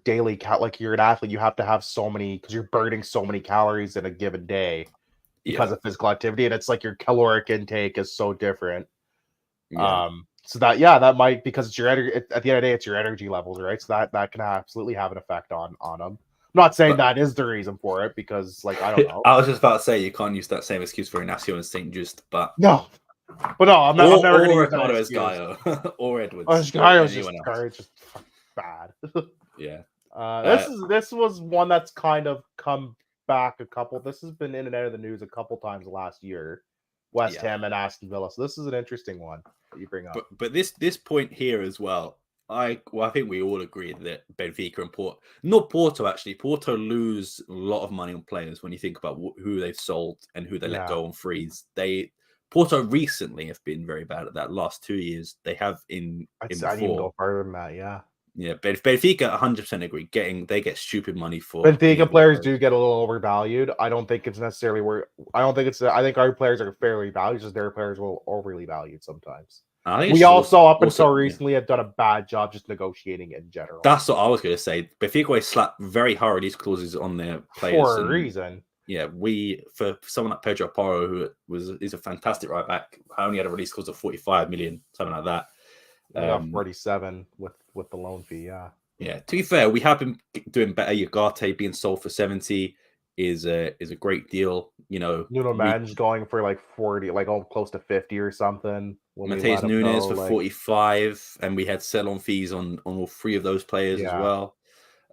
daily like you're an athlete, you have to have so many because you're burning so many calories in a given day because of physical activity, and it's like your caloric intake is so different. So that might, because it's your energy at the end of the day, it's your energy levels, right? So that can absolutely have an effect on them. not saying that is the reason for it because, like, I don't know. I was just about to say you can't use that same excuse for Inacio and St. Just, but no, I'm never going to use that Ricardo excuse. Esgaio or Edwards. Esgaio is just bad. Yeah. This was one that's kind of come back a couple. This has been in and out of the news a couple times last year. West Ham and Aston Villa. So this is an interesting one that you bring up. But this point here as well. I think we all agreed that Benfica and Porto actually. Porto lose a lot of money on players when you think about who they've sold and who they let go on frees. Porto recently have been very bad at that. Last 2 years, they have in before. I'd even go further than that. Yeah. Yeah, Benfica 100% agree. They get stupid money for Benfica players do get a little overvalued. I don't think it's necessarily where I think our players are fairly valued, just their players will overly valued sometimes. We also up until recently have done a bad job just negotiating in general. That's what I was going to say. Benfica slap very hard release clauses on their players for a reason. Yeah, for someone like Pedro Porro, who is a fantastic right back, only had a release clause of 45 million, something like that. 47 with the loan fee, yeah. Yeah, to be fair, we have been doing better. Ugarte being sold for 70 is a great deal. You know, Nuno Mendes going for like 40, like close to 50 or something. Mateus Nunes for 45, and we had sell-on fees on all three of those players as well.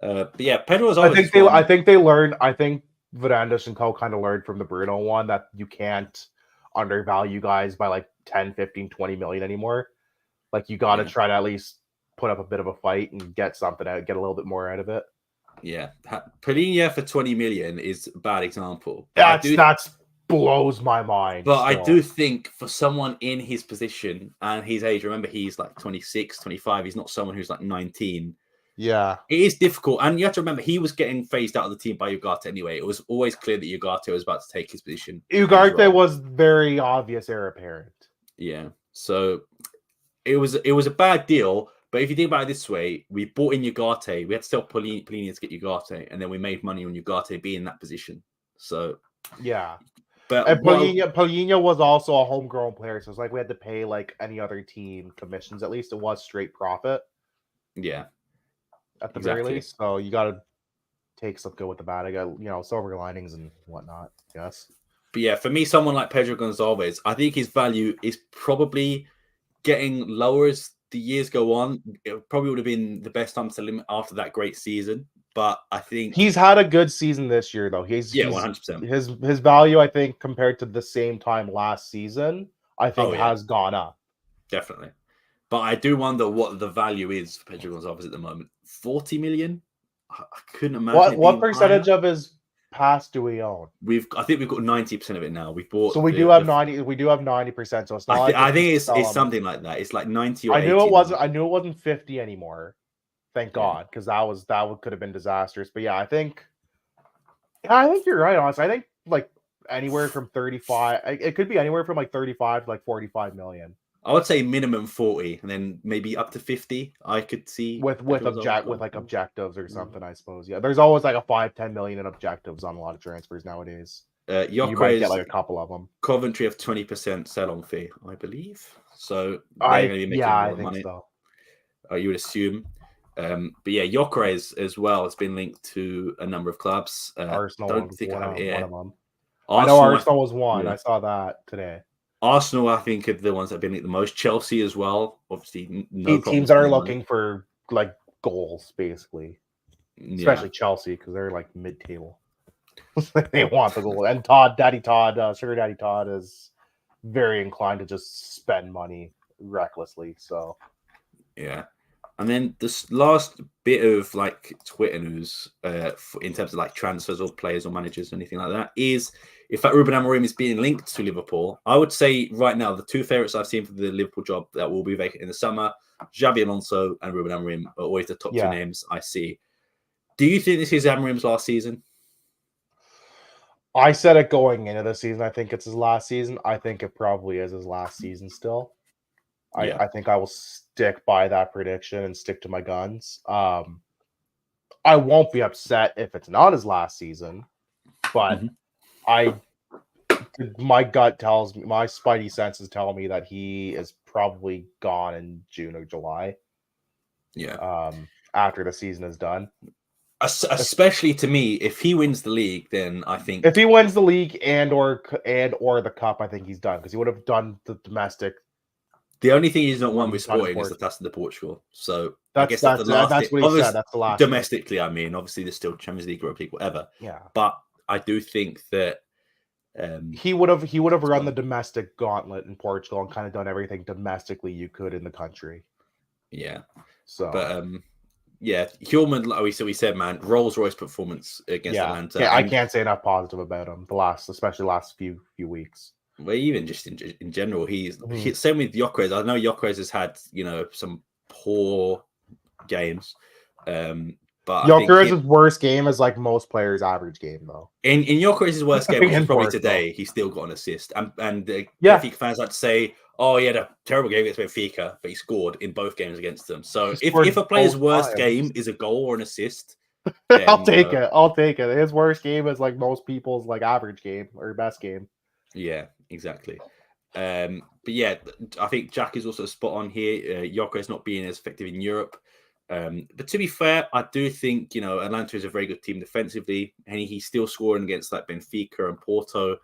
But yeah, Pedro's always. I think they learned. I think Varandas and Co kind of learned from the Bruno one that you can't undervalue guys by like 10, 15, 20 million anymore. Like you got to try to at least put up a bit of a fight and get something out, get a little bit more out of it. Yeah, Palhinha for 20 million is a bad example. That blows my mind. But still. I do think for someone in his position and his age, remember he's like 26, 25. He's not someone who's like 19. Yeah, it is difficult, and you have to remember he was getting phased out of the team by Ugarte anyway. It was always clear that Ugarte was about to take his position. Ugarte was very obvious heir apparent. Yeah, so it was a bad deal. But if you think about it this way, we bought in Ugarte. We had to sell Palhinha to get Ugarte, and then we made money on Ugarte being in that position. So yeah, but and Palhinha was also a homegrown player, so it's like we had to pay like any other team commissions. At least it was straight profit. Yeah. At the very least, so you got to take some good with the bad. I got silver linings and whatnot. Yes, but yeah, for me, someone like Pedro Gonçalves, I think his value is probably getting lower as the years go on. It probably would have been the best time to limit after that great season, but I think he's had a good season this year, though. 100%. His value, I think, compared to the same time last season, I think has gone up. Definitely. But I do wonder what the value is for Pedro Gonçalves at the moment. 40 million? I couldn't imagine. What percentage of his pass do we own? I think we've got 90% of it now. We've bought. So we do have 90. We do have 90%. So it's not. I think it's something like that. It's like 90 or 80. I knew it wasn't 50 anymore. Thank God, because that could have been disastrous. But yeah, I think you're right. Honestly, I think like anywhere from 35. It could be anywhere from like 35 to like 45 million. I would say minimum 40, and then maybe up to 50. I could see with objectives or something. I suppose. Yeah, there's always like a 5-10 million in objectives on a lot of transfers nowadays. You might get like a couple of them. Coventry have 20% sell-on fee, I believe. So they're going to be making more money. So. You would assume. But yeah, Gyökeres as well has been linked to a number of clubs. Arsenal, don't think I have it here. One of them. I know Arsenal was one. Yeah. I saw that today. Arsenal, I think, are the ones that have been linked the most. Chelsea as well. Obviously, teams that are looking for like goals, basically. Especially Chelsea, because they're like mid-table. They want the goal. And Sugar Daddy Todd is very inclined to just spend money recklessly. So, yeah. And then this last bit of like Twitter news in terms of like transfers or players or managers or anything like that is, in fact, Ruben Amorim is being linked to Liverpool. I would say right now the two favourites I've seen for the Liverpool job that will be vacant in the summer, Xabi Alonso and Ruben Amorim are always the top two names I see. Do you think this is Amorim's last season? I said it going into the season. I think it's his last season. I think it probably is his last season still. I think I will stick by that prediction and stick to my guns. I won't be upset if it's not his last season, but my gut tells me, my spidey senses tell me that he is probably gone in June or July. Yeah. After the season is done. Especially to me, if he wins the league, then I think if he wins the league and or the cup, I think he's done because he would have done the domestic. The only thing he's not won with Sporting is the Taça de Portugal. So I guess that's what he said. That's the last domestically. Thing. I mean, obviously there's still Champions League, Europa League, whatever. Yeah, but I do think that he would have run the domestic gauntlet in Portugal and kind of done everything domestically you could in the country. Yeah. So, but yeah, Hjulmand, like we said, man, Rolls Royce performance against Atlanta. Yeah, I can't say enough positive about him. Especially last few weeks. Well, even just in general, he's same with Gyökeres. I know Gyökeres has had some poor games, but Gyökeres' worst game is like most players' average game, though. In Gyökeres' worst game, which is probably today, he still got an assist. And Benfica fans like to say, "Oh, he had a terrible game against Benfica, but he scored in both games against them." So if a player's worst game is a goal or an assist, then, I'll take it. I'll take it. His worst game is like most people's like average game or best game. Yeah, exactly. But yeah, I think Jack is also spot on here. Gyökeres not being as effective in Europe. But to be fair, I do think Atlanta is a very good team defensively, and he's still scoring against like Benfica and Porto.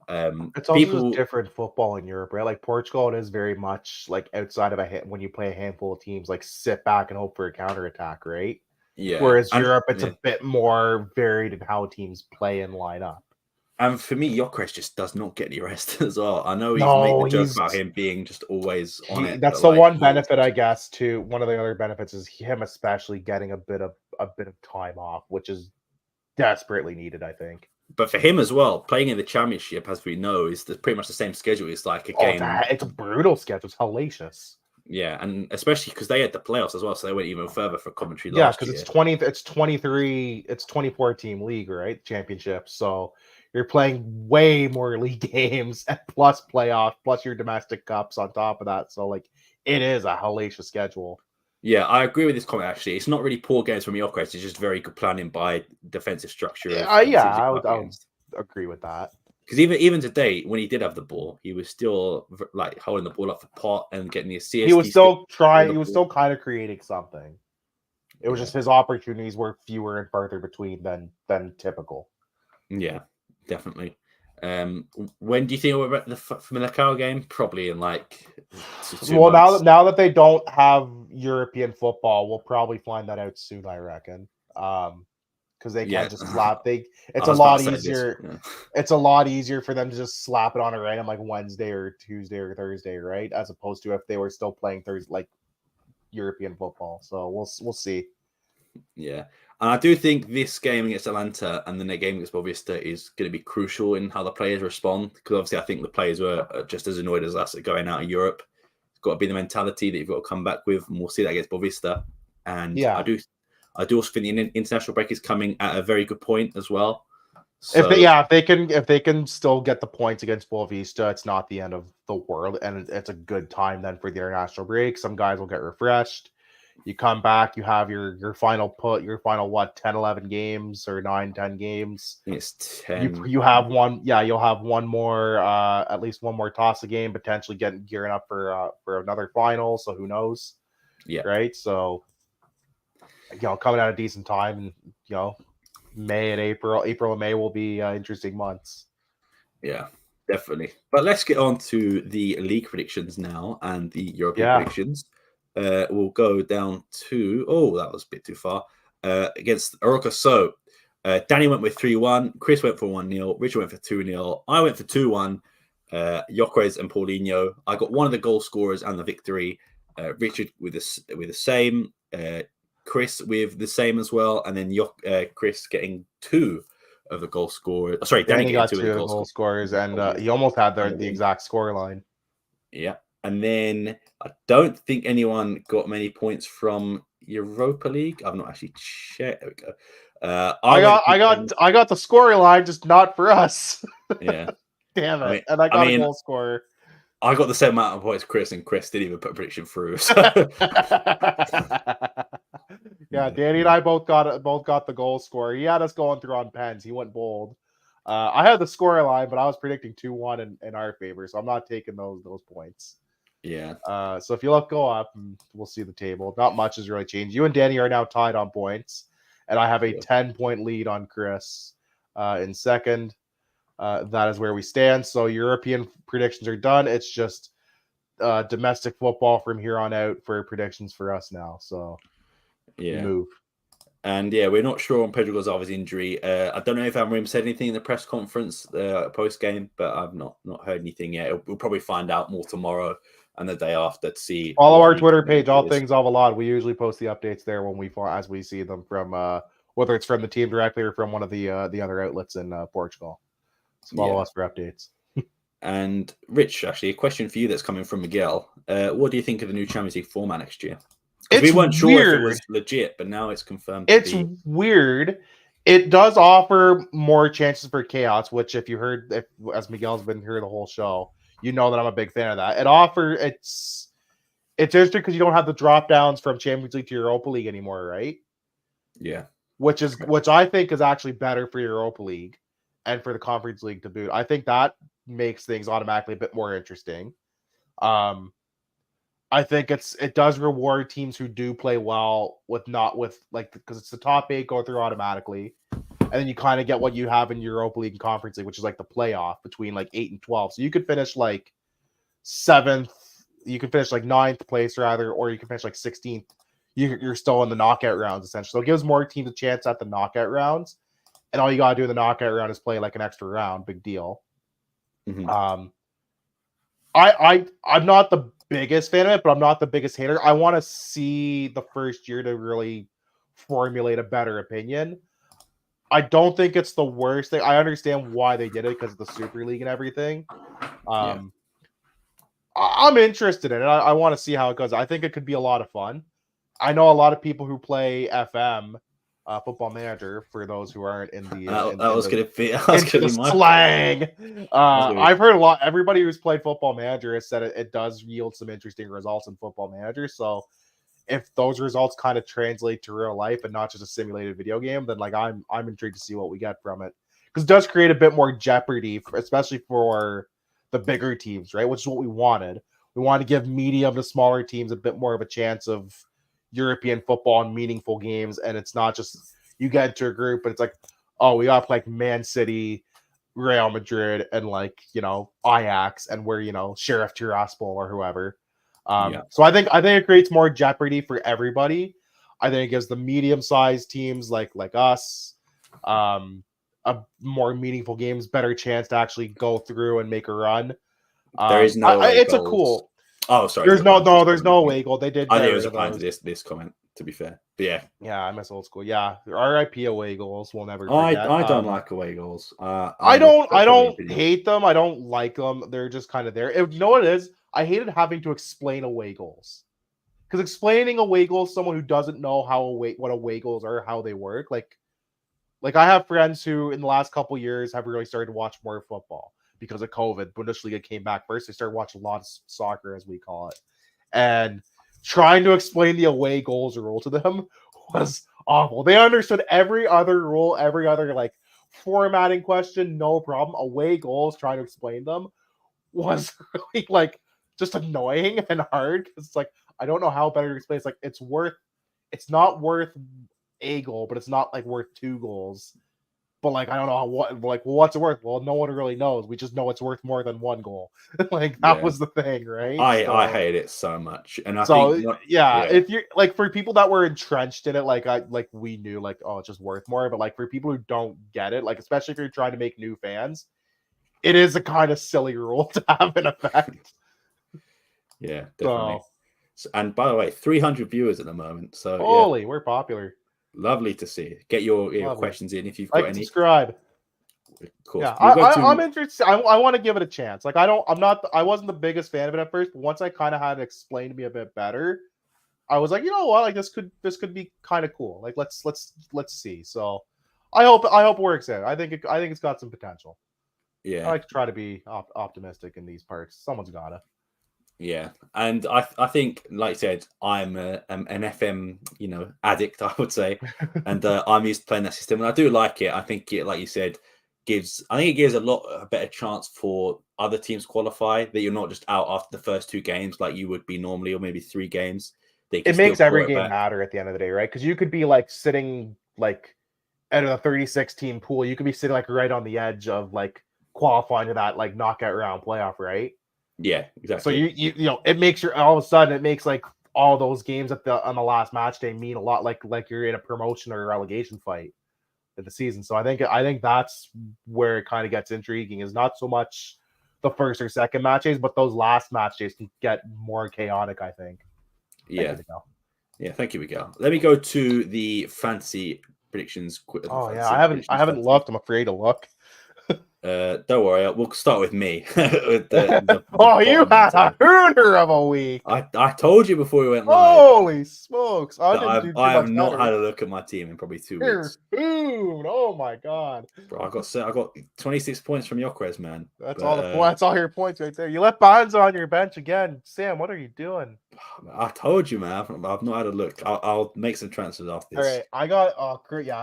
It's also just different football in Europe, right? Like Portugal, it is very much like outside of when you play a handful of teams, like sit back and hope for a counterattack, right? Yeah. Whereas Europe, it's a bit more varied in how teams play and line up. And for me, Gyökeres just does not get any rest as well. I know he's making the joke about him being just always on it. That's the one benefit, I guess. Too. One of the other benefits is him, especially getting a bit of time off, which is desperately needed, I think. But for him as well, playing in the Championship, as we know, is pretty much the same schedule. It's like a game. It's a brutal schedule. It's hellacious. Yeah, and especially because they had the playoffs as well, so they went even further for Coventry last year. Yeah, because it's 23, it's 24-team league, right? Championship. So you're playing way more league games and plus playoff, plus your domestic cups on top of that. So like it is a hellacious schedule. Yeah, I agree with this comment. Actually, it's not really poor games from Gyökeres. It's just very good planning by defensive structure. I would agree with that. Because even today, when he did have the ball, he was still like holding the ball up for pot and getting the assist. He was still trying. He was still kind of creating something. It was just his opportunities were fewer and farther between than typical. Yeah, definitely. When do you think we're at the Milacao game? Probably in like 2 months. Now that they don't have European football, we'll probably find that out soon, I reckon. Because they can't just slap. It's a lot easier. It's a lot easier for them to just slap it on a random like Wednesday or Tuesday or Thursday, right? As opposed to if they were still playing Thursday like European football. So we'll see. Yeah, and I do think this game against Atlanta and then the game against Boavista is going to be crucial in how the players respond. Because obviously, I think the players were just as annoyed as us at going out of Europe. It's got to be the mentality that you've got to come back with, and we'll see that against Boavista. And I do also think the international break is coming at a very good point as well. So, if they can still get the points against Boavista, it's not the end of the world, and it's a good time then for the international break. Some guys will get refreshed. You come back, you have your final 10, 11 games or 9, 10 games. It's 10. You have one, you'll have one more, at least one more Taça game, potentially gearing up for another final. So who knows? Yeah. Right. So, coming at a decent time, and May and April and May will be interesting months. Yeah, definitely. But let's get on to the league predictions now and the European predictions. We'll go down to that was a bit too far. Against Euorpe. So Danny went with 3-1, Chris went for 1-0, Richard went for 2-0, I went for 2-1. Gyökeres and Paulinho. I got one of the goal scorers and the victory. Richard with the same. Chris with the same as well, and then Chris getting 2 of the goal scorers. Sorry, Danny got 2 of the goal scorers, and he almost had the exact score line. Yeah, and then I don't think anyone got many points from Europa League. I've not actually checked. There we go. I got the score line, just not for us. Yeah, damn it! And I got a goal scorer. I got the same amount of points, Chris, and Chris didn't even put a prediction through. So. Yeah, Danny and I both got the goal scorer. He had us going through on pens. He went bold. I had the score line, but I was predicting 2-1 in our favor, so I'm not taking those points. Yeah. So if you go up, we'll see the table. Not much has really changed. You and Danny are now tied on points, and I have a 10-point lead on Chris in second. That is where we stand. So European predictions are done. It's just domestic football from here on out for predictions for us now. So move. And we're not sure on Pedro Gonzalez's injury. I don't know if Amorim said anything in the press conference post game, but I've not heard anything yet. We'll probably find out more tomorrow and the day after to see. Follow our Twitter page, All Things Alvalade. We usually post the updates there as we see them from whether it's from the team directly or from one of the other outlets in Portugal. So follow us for updates. And Rich, actually, a question for you that's coming from Miguel. What do you think of the new Champions League format next year? We weren't sure if it was legit, but now it's confirmed. It's weird. It does offer more chances for chaos, which if you heard, as Miguel's been here the whole show, you know that I'm a big fan of that. It's interesting because you don't have the drop downs from Champions League to Europa League anymore, right? Yeah. Which I think is actually better for Europa League and for the Conference League to boot. I think that makes things automatically a bit more interesting. I think it does reward teams who do play well because it's the top 8 go through automatically, and then you kind of get what you have in Europa League and Conference League, which is like the playoff between like 8 and 12. So you could finish like 7th, you can finish like 9th place rather, or you can finish like 16th. You're still in the knockout rounds essentially. So it gives more teams a chance at the knockout rounds, and all you gotta do in the knockout round is play like an extra round. Big deal. Mm-hmm. I'm not the biggest fan of it, but I'm not the biggest hater. I want to see the first year to really formulate a better opinion. I don't think it's the worst thing. I understand why they did it because of the Super League and everything. I'm interested in it. I want to see how it goes. I think it could be a lot of fun. I know a lot of people who play FM, Football Manager, for those who aren't in the slang. I've heard a lot. Everybody who's played Football Manager has said it does yield some interesting results in Football Manager. So if those results kind of translate to real life and not just a simulated video game, then like I'm intrigued to see what we get from it, because it does create a bit more jeopardy, especially for the bigger teams, right? Which is what we wanted. We wanted to give medium to smaller teams a bit more of a chance of European football and meaningful games, and it's not just you get into a group, but it's like, oh, we got like Man City, Real Madrid, and like Ajax, and we're Sheriff Tiraspol or whoever. So I think it creates more jeopardy for everybody. I think it gives the medium-sized teams like us a more meaningful games, better chance to actually go through and make a run. There is no. It's a cool. Oh, sorry. There's no away goal. They did. I think it was a plan to this comment, to be fair. But yeah, I miss old school. Yeah, RIP away goals. We'll never. I don't like away goals. I don't hate them. I don't like them. They're just kind of there. You know what it is? I hated having to explain away goals, because explaining away goals to someone who doesn't know what away goals are, how they work. Like I have friends who in the last couple of years have really started to watch more football. Because of COVID, Bundesliga came back first. They started watching a lot of soccer, as we call it. And trying to explain the away goals rule to them was awful. They understood every other rule, every other like formatting question, no problem. Away goals, trying to explain them was really like just annoying and hard. Because it's like, I don't know how better to explain. It's like it's not worth a goal, but it's not like worth 2 goals. But like I don't know what's it worth? Well, no one really knows. We just know it's worth more than 1 goal. Like that was the thing, right? I hate it so much, and if you're like for people that were entrenched in it, we knew it's just worth more. But like for people who don't get it, like especially if you're trying to make new fans, it is a kind of silly rule to have in effect. Yeah, definitely. And by the way, 300 viewers at the moment. So holy, we're popular. Lovely to see. Get your questions in if you've got any. Subscribe. Of course. Yeah, I'm interested. I want to give it a chance. Like I wasn't the biggest fan of it at first, but once I kind of had it explained to me a bit better, I was like, you know what? Like this could be kind of cool. Like let's see. So I hope it works out. I think it's got some potential. Yeah. I like to try to be optimistic in these parts. Someone's gotta. Yeah, and I think, like I said, I'm an FM, addict, I would say, and I'm used to playing that system, and I do like it. I think it, like you said, gives a better chance for other teams qualify, that you're not just out after the first 2 games like you would be normally, or maybe 3 games. It makes every game matter at the end of the day, right? Because you could be like sitting like out of the 36 team pool, you could be sitting like right on the edge of like qualifying to that like knockout round playoff, right? Yeah, exactly. So you know, it makes all of a sudden it makes like all those games on the last match day mean a lot, like you're in a promotion or a relegation fight in the season. So I think that's where it kind of gets intriguing, is not so much the first or second match days, but those last match days can get more chaotic, I think. Yeah. Yeah, thank you, Miguel. Let me go to the fantasy predictions. Oh yeah, I haven't looked. I'm afraid to look. Don't worry, we'll start with me. You had a hooner of a week. I told you before we went live. Holy smokes! I have not had a look at my team in probably 2 weeks. Oh my god, bro! I got 26 points from Yokres, man. That's all your points right there. You left Bonds on your bench again, Sam. What are you doing? I told you, man. I've not had a look. I'll make some transfers after this. All right, I got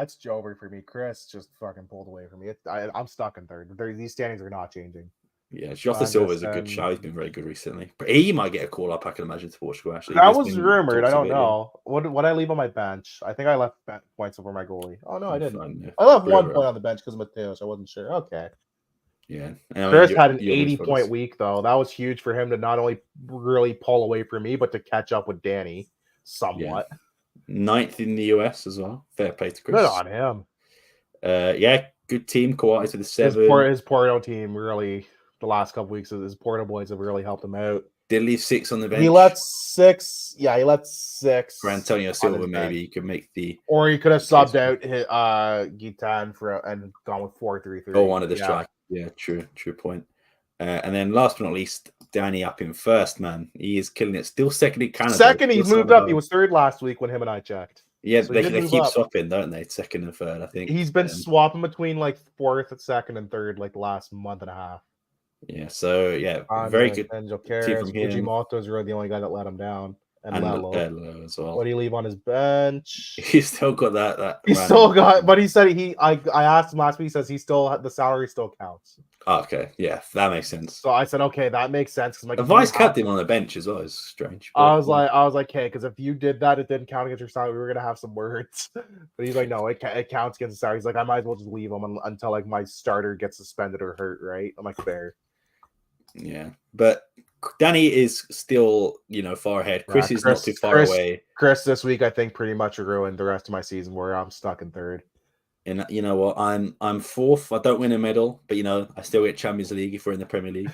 it's Jover for me. Chris just fucking pulled away from me. I'm stuck in third. These standings are not changing. Yeah, Jota Silva is a good shout. He's been very good recently. But he might get a call up, I can imagine, to Portugal, actually. That was rumored. I don't know. What I leave on my bench? I think I left points over my goalie. Oh, no, I didn't. I left 1 point on the bench because of Mateos. I wasn't sure. Okay. Yeah. Chris had an 80-point week, though. That was huge for him to not only really pull away from me, but to catch up with Danny somewhat. Yeah. 9th in the US as well. Fair play to Chris. Good on him. Yeah, good team. Coates with a 7. His Porto team really... The last couple weeks of his Porto boys have really helped him out. Did leave 6 on the bench. He let 6. Yeah, he let 6. For Antonio Silva, maybe you could make the. Or he could have subbed out Gitan and gone with 4-3-3. Or one of the strike. Yeah, true point. And then last but not least, Danny up in first, man. He is killing it. Still second in Canada. Second, he's moved up. He was third last week when him and I checked. Yeah, so they keep swapping, don't they? Second and third, I think. He's been swapping between like fourth, second, and third like the last month and a half. Yeah, so yeah, very good team from him. Fujimoto is really the only guy that let him down, and Lello as well. What do you leave on his bench? He's still got that. He's still got, but he said I asked him last week. He says the salary still counts. Oh, okay, yeah, that makes sense. So I said, okay, that makes sense. The vice captain on the bench as well is strange. I was like, hey, because if you did that, it didn't count against your salary. We were gonna have some words. But he's like, no, it counts against the salary. He's like, I might as well just leave him until like my starter gets suspended or hurt, right? I'm like, fair. Yeah, but Danny is still, far ahead. Chris is not too far away. Chris this week, I think, pretty much ruined the rest of my season, where I'm stuck in third. And you know what? I'm fourth. I don't win a medal, but I still get Champions League if we're in the Premier League.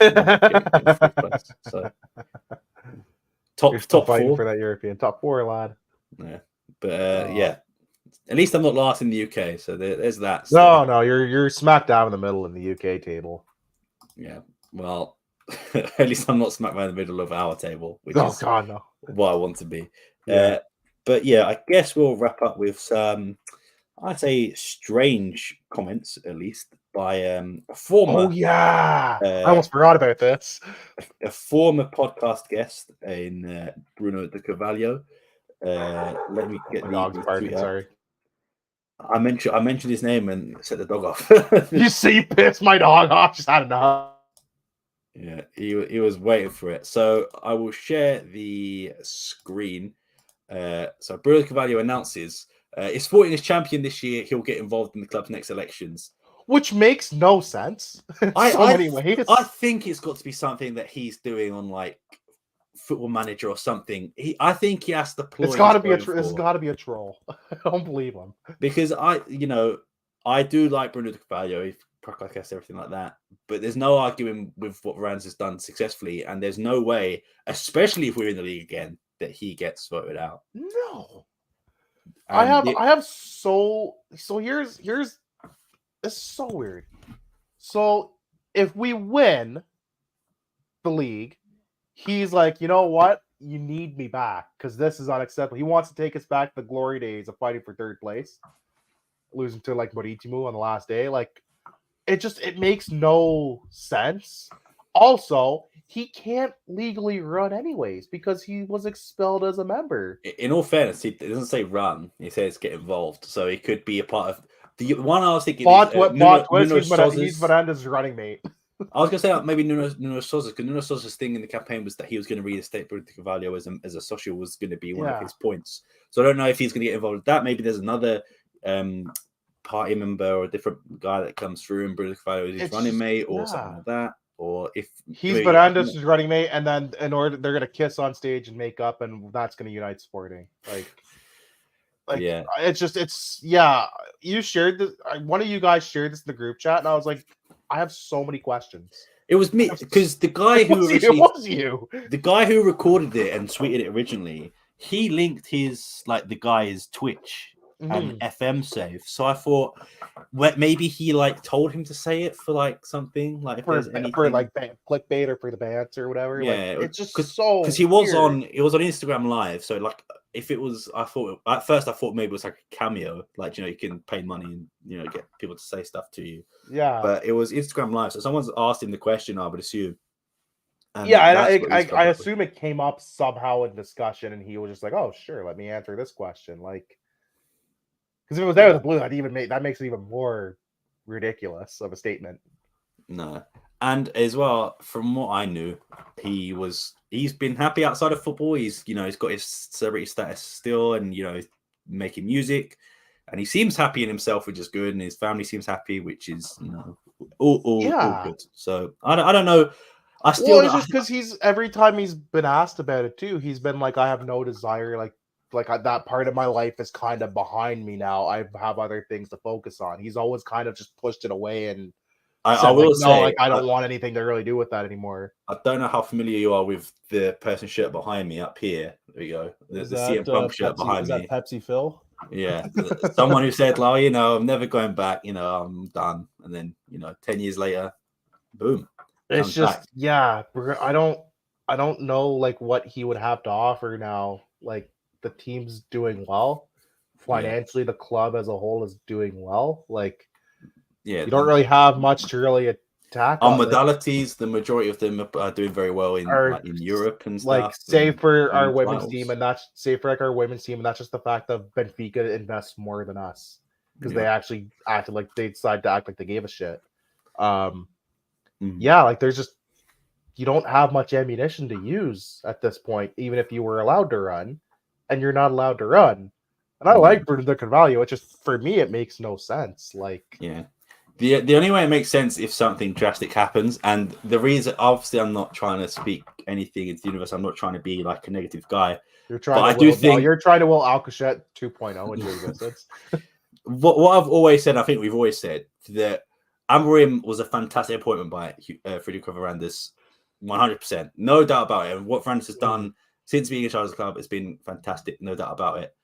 So top 4 for that European top 4, lad. Yeah, but yeah. At least I'm not last in the UK, so there's that. No, you're smack dab in the middle in the UK table. Yeah, well. At least I'm not smack right in the middle of our table, which is God, no. what I want to be. Yeah. But yeah, I guess we'll wrap up with some, I'd say, strange comments, at least, by a former. Oh yeah, I almost forgot about this. A former podcast guest in Bruno de Carvalho. Let me get the dog's barking. Sorry, I mentioned his name and set the dog off. You see, pissed my dog off. Just had enough. Yeah, he was waiting for it. So I will share the screen. So Bruno Carvalho announces if Sporting is champion this year, he'll get involved in the club's next elections. Which makes no sense. I think it's got to be something that he's doing on like Football Manager or something. I think he has to ploy. It's got to be this got to be a troll. I don't believe him. Because I do like Bruno Carvalho. Podcast, everything like that, but there's no arguing with what Rans has done successfully, and there's no way, especially if we're in the league again, that he gets voted out. No, I have so here's this is so weird. So if we win the league, he's like, you know what, you need me back because this is unacceptable. He wants to take us back to the glory days of fighting for third place, losing to like Maritimu on the last day, like. It makes no sense. Also, he can't legally run anyways because he was expelled as a member. In all fairness, he doesn't say run. He says get involved. So he could be a part of the one. I was thinking he's Miranda's running mate. I was going to say maybe Nuno Sousa, because Nuno Sousa's thing in the campaign was that he was going to reinstate Bruno Carvalho as a social was going to be one of his points. So I don't know if he's going to get involved with that. Maybe there's another party member or a different guy that comes through and Bruno Carvalho is his running mate or something like that. Or if he's Varandas' running mate, and then in order they're gonna kiss on stage and make up, and that's gonna unite Sporting. You shared this. One of you guys shared this in the group chat, and I was like, I have so many questions. It was me because the guy who the guy who recorded it and tweeted it originally, he linked his the guy's Twitch and FM save. So I thought maybe he told him to say it for something if for there's anything for clickbait or for the bands or whatever. Yeah, it's just because he was on Instagram Live. So if it was, I thought at first maybe it was a cameo, you can pay money and get people to say stuff to you. Yeah, but it was Instagram Live, so someone's asked him the question. I would assume. I assume it came up somehow in discussion, and he was just like, "Oh, sure, let me answer this question." Because if it was there with the blue, that makes it even more ridiculous of a statement. No, and as well, from what I knew, he's been happy outside of football. He's got his celebrity status still, and making music, and he seems happy in himself, which is good, and his family seems happy, which is all good. So I don't know. It's just because every time he's been asked about it too, he's been like, I have no desire, that part of my life is kind of behind me now. I have other things to focus on. He's always kind of just pushed it away and I will say, I don't want anything to really do with that anymore. I don't know how familiar you are with the person shirt behind me up here. There we go. The CM Punk shirt behind me. Is that Pepsi Phil? Yeah. Someone who said, I'm never going back. I'm done. And then, 10 years later, boom. It's just, I don't know what he would have to offer now. The team's doing well. Financially, the club as a whole is doing well. You don't really have much to really attack on modalities. The majority of them are doing very well in Europe and stuff. Save for our women's team, and that's our women's team, and that's just the fact that Benfica invests more than us because they actually acted like they decided to act like they gave a shit. There's just you don't have much ammunition to use at this point, even if you were allowed to run, and you're not allowed to run. And I like Bruno Carvalho. It's just for me, it makes no sense. The only way it makes sense if something drastic happens, and the reason, obviously, I'm not trying to speak anything into the universe. I'm not trying to be a negative guy. You're trying to will Alcachet 2.0 into existence. What I've always said, I think we've always said that Amorim was a fantastic appointment by Frederico Varandas, 100%, no doubt about it. And what Varandas has done since being in charge of the club has been fantastic, no doubt about it.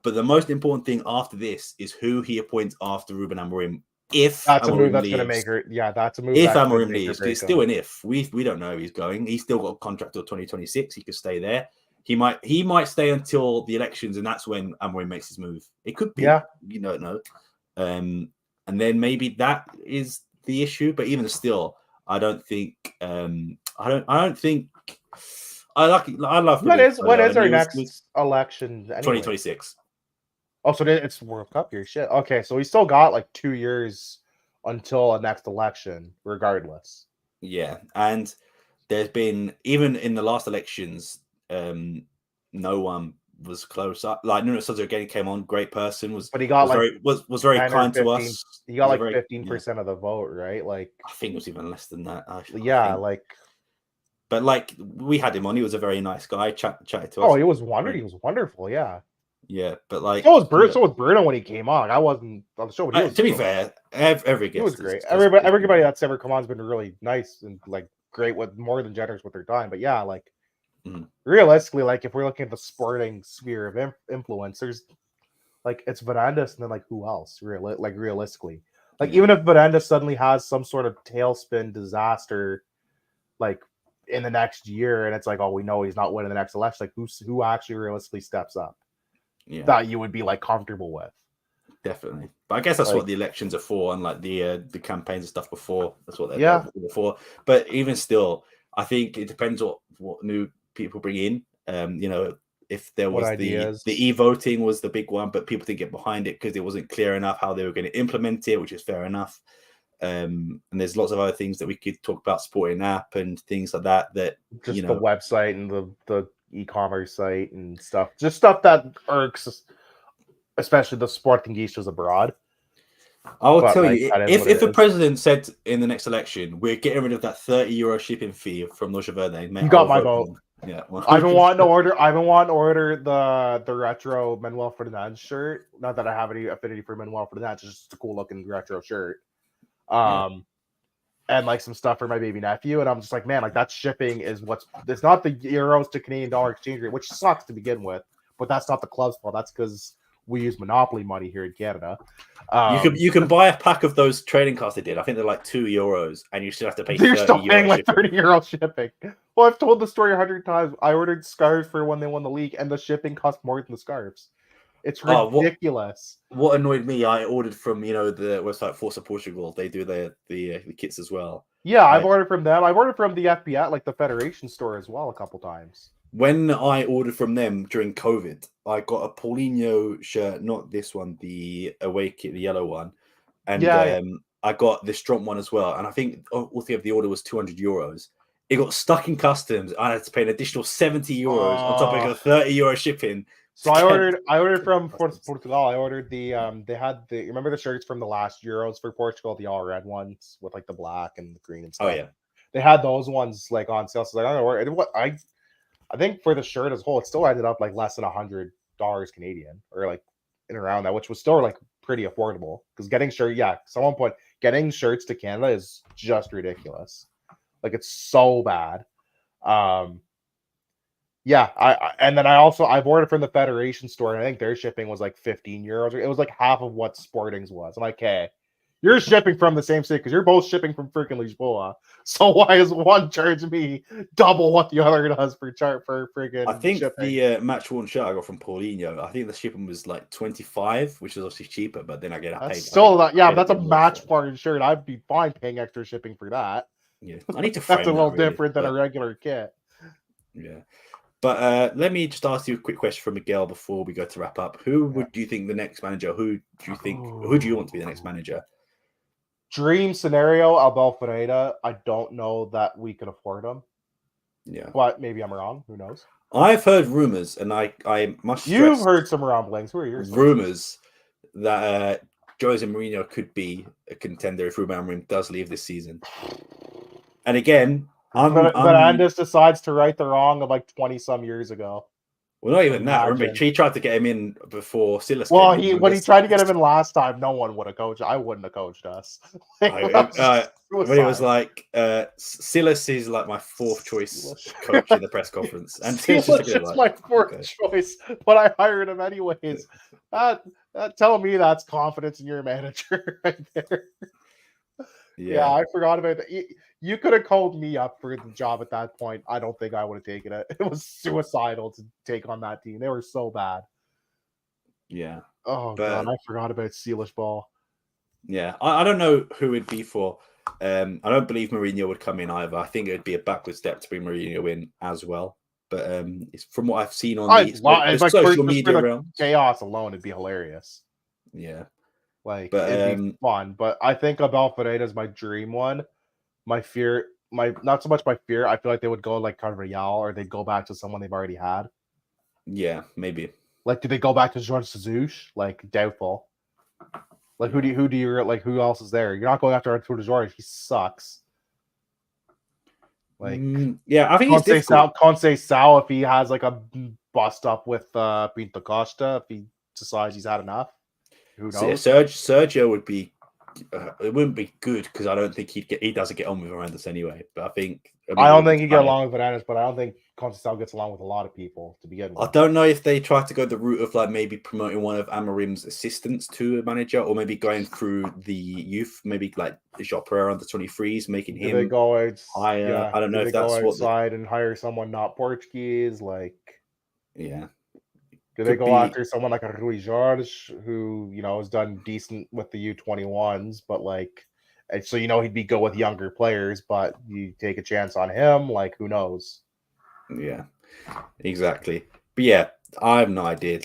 But the most important thing after this is who he appoints after Ruben Amorim. If that's a move that's going to make her, that's a move. If Amorim leaves, it's still an if. We don't know if he's going. He's still got a contract till 2026. He could stay there. He might stay until the elections, and that's when Amorim makes his move. It could be. Yeah, you don't know. And then maybe that is the issue. But even still, I don't think. I love. When is our next election? Anyway? 2026. Oh, so it's World Cup year. Shit. Okay, so we still got 2 years until the next election, regardless. Yeah, and there's been, even in the last elections, no one was close up. Nuno Sousa again came on, great person, but he got was very kind to us. He got 15% of the vote, right? I think it was even less than that. Actually, but we had him on. He was a very nice guy. Chatted to us. Oh, he was wonderful. He was wonderful. Yeah. Yeah, but so was Bruno when he came on. I wasn't on the show, but to be fair, every guest was great. Everybody that's ever come on has been really nice and great, with more than generous with their time. But yeah, realistically, if we're looking at the sporting sphere of influence, there's it's Varandas and then who else? Realistically, even if Varandas suddenly has some sort of tailspin disaster, in the next year, and it's we know he's not winning the next election. Who actually realistically steps up? Yeah. That you would be comfortable with. Definitely. But I guess that's what the elections are for, and the campaigns and stuff before. That's what they're for. But even still, I think it depends what new people bring in. If there was the e-voting was the big one, but people didn't get behind it because it wasn't clear enough how they were going to implement it, which is fair enough. And there's lots of other things that we could talk about, supporting app and things like that. Just the website and the e-commerce site and stuff. Just stuff that irks especially the Portuguese abroad. I'll tell you, if the president said in the next election, we're getting rid of that €30 shipping fee from Noche Verde, you got my vote. Yeah, I've been wanting to order the retro Manuel Fernandes shirt. Not that I have any affinity for Manuel Fernandes, it's just a cool looking retro shirt. And like some stuff for my baby nephew, and I'm just like, man, like that shipping is it's not the euros to Canadian dollar exchange rate, which sucks to begin with, but that's not the club's fault. That's because we use monopoly money here in Canada. You can buy a pack of those trading cards they did. I think they're like €2, and you still have to pay. You're still paying like €30 shipping. Well, I've told the story 100 times. I ordered scarves for when they won the league, and the shipping cost more than the scarves. It's ridiculous. What annoyed me, I ordered from the website Forza Portugal. They do the kits as well. Yeah, I've ordered from them. I've ordered from the FBI, like the Federation store as well, a couple times. When I ordered from them during COVID, I got a Paulinho shirt, not this one, the away kit, the yellow one, and I got the Strompcast one as well. And I think altogether the order was €200. It got stuck in customs. I had to pay an additional €70 on top of the €30 shipping. So I ordered from Portugal. I ordered they had remember the shirts from the last Euros for Portugal, the all red ones with like the black and the green and stuff. Oh yeah, they had those ones like on sale. So like, I don't know what I think for the shirt as a whole, it still ended up like less than $100 Canadian, or like in around that, which was still like pretty affordable. Because getting shirts to Canada is just ridiculous. Like it's so bad. Yeah, I've ordered from the Federation store, and I think their shipping was like €15. It was like half of what Sporting's was. I'm like, hey, you're shipping from the same city because you're both shipping from freaking Lisboa. So why is one charging me double what the other does for freaking? I think shipping? The match worn shirt I got from Paulinho, I think the shipping was like 25, which is obviously cheaper. But then I get paid. That's a match worn shirt. I'd be fine paying extra shipping for that. Yeah, I need to. That's a little different than a regular kit. Yeah. But let me just ask you a quick question from Miguel before we go to wrap up. Who do you think the next manager? Who do you want to be the next manager? Dream scenario, Alvalade. I don't know that we could afford him. Yeah, but maybe I'm wrong. Who knows? I've heard rumors, and I must. You've heard some rumblings. Who are yours? Rumors that Jose Mourinho could be a contender if Ruben Amorim does leave this season. And again. But Andis decides to right the wrong of like 20 some years ago. Well, not even that. Remember, he tried to get him in before Silas. Well, when he tried to get him in last time, no one would have coached. I wouldn't have coached us. When it was like Silas is like my fourth choice coach in the press conference, and Silas is my fourth choice, but I hired him anyways. Tell me that's confidence in your manager right there. Yeah, I forgot about that. You could have called me up for the job at that point. I don't think I would have taken it. It was suicidal to take on that team. They were so bad. Yeah. Oh, God, I forgot about Silas Ball. Yeah, I don't know who it'd be for. I don't believe Mourinho would come in either. I think it would be a backward step to bring Mourinho in as well. But it's from what I've seen on the social media realm. Chaos alone, it'd be hilarious. Yeah. It'd be fun. But I think Alvalade is my dream one. My fear, not so much my fear. I feel like they would go like Carvajal, or they'd go back to someone they've already had. Yeah, maybe. Like, do they go back to Jorge Jesus? Like, doubtful. Like, who do you like? Who else is there? You're not going after Arturo Jorge. He sucks. Like, yeah, I think it's difficult. Conceição, if he has like a bust up with Pinto Costa, if he decides he's had enough. Who knows? Sergio would be. It wouldn't be good because I don't think he doesn't get on with Arandas anyway. But I think I don't think he'd get along with Arandas, but I don't think Conceição gets along with a lot of people to begin with. I don't know if they try to go the route of like maybe promoting one of Amorim's assistants to a manager, or maybe going through the youth, maybe like Euorpe under 23s, making him. They go higher. Yeah, I don't know if that's what outside and hire someone not Portuguese, like. Yeah. Do they go after someone like a Rui Jorge, who, has done decent with the U21s, but like, so he'd be good with younger players, but you take a chance on him, like, who knows? Yeah, exactly. But yeah, I have no idea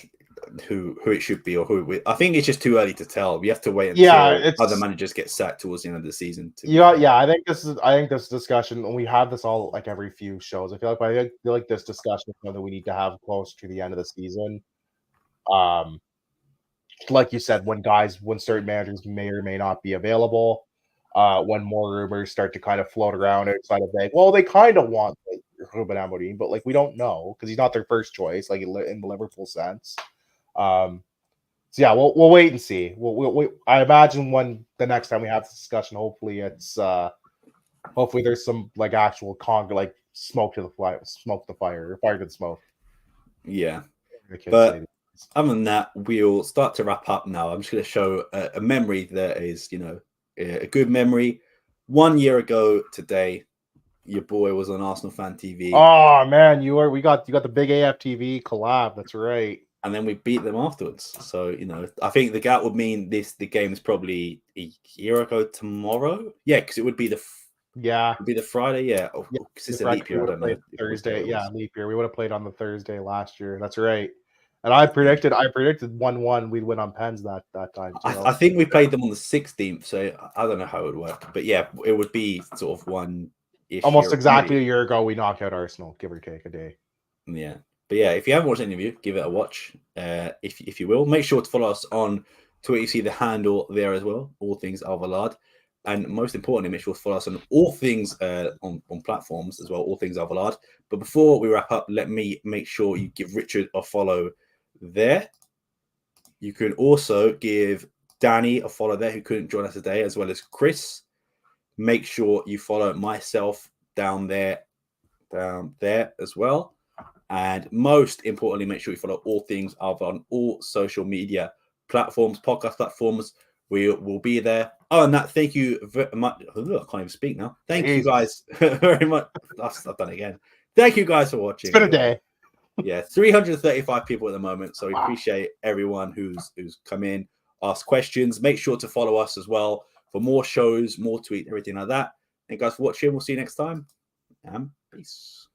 who it should be or who. I think it's just too early to tell. We have to wait until other managers get sacked towards the end of the season. I think this discussion, and we have this all like every few shows. I feel like this discussion is something we need to have close to the end of the season. like you said, when certain managers may or may not be available, when more rumors start to kind of float around outside of like, well, they kind of want like, Ruben Amorim, but like we don't know because he's not their first choice, like in the Liverpool sense. So yeah, we'll wait and see. I imagine when the next time we have this discussion, hopefully there's some like actual like smoke to the fire, or fire to the smoke. Yeah, but other than that, we'll start to wrap up now. I'm just going to show a memory that is, a good memory. 1 year ago today, your boy was on Arsenal Fan TV. Oh man, you got the big AFTV collab. That's right. And then we beat them afterwards. So, I think the gap would mean the game is probably a year ago tomorrow. Yeah, because it would be the Friday. Yeah, because it's a leap year. I don't know. Thursday. Yeah, leap year. We would have played on the Thursday last year. That's right. And I predicted 1-1. We'd win on pens that time. I think we played them on the 16th, so I don't know how it would work. But yeah, it would be sort of almost exactly a year ago. We knocked out Arsenal, give or take a day. Yeah. But yeah, if you haven't watched any of you, give it a watch. If you will, make sure to follow us on Twitter. You see the handle there as well. All things Alvalade, and most importantly, make sure to follow us on all things on platforms as well. All things Alvalade. But before we wrap up, let me make sure you give Richard a follow there. You can also give Danny a follow there, who couldn't join us today, as well as Chris. Make sure you follow myself down there as well. And most importantly, make sure you follow all things Alva on all social media platforms, podcast platforms. We will be there. Oh, and that, thank you very much. I can't even speak now. Thank you guys very much. I've done it again. Thank you guys for watching. It's been a day. Yeah, 335 people at the moment. So we appreciate everyone who's come in, asked questions. Make sure to follow us as well for more shows, more tweets, everything like that. Thank you guys for watching. We'll see you next time. And peace.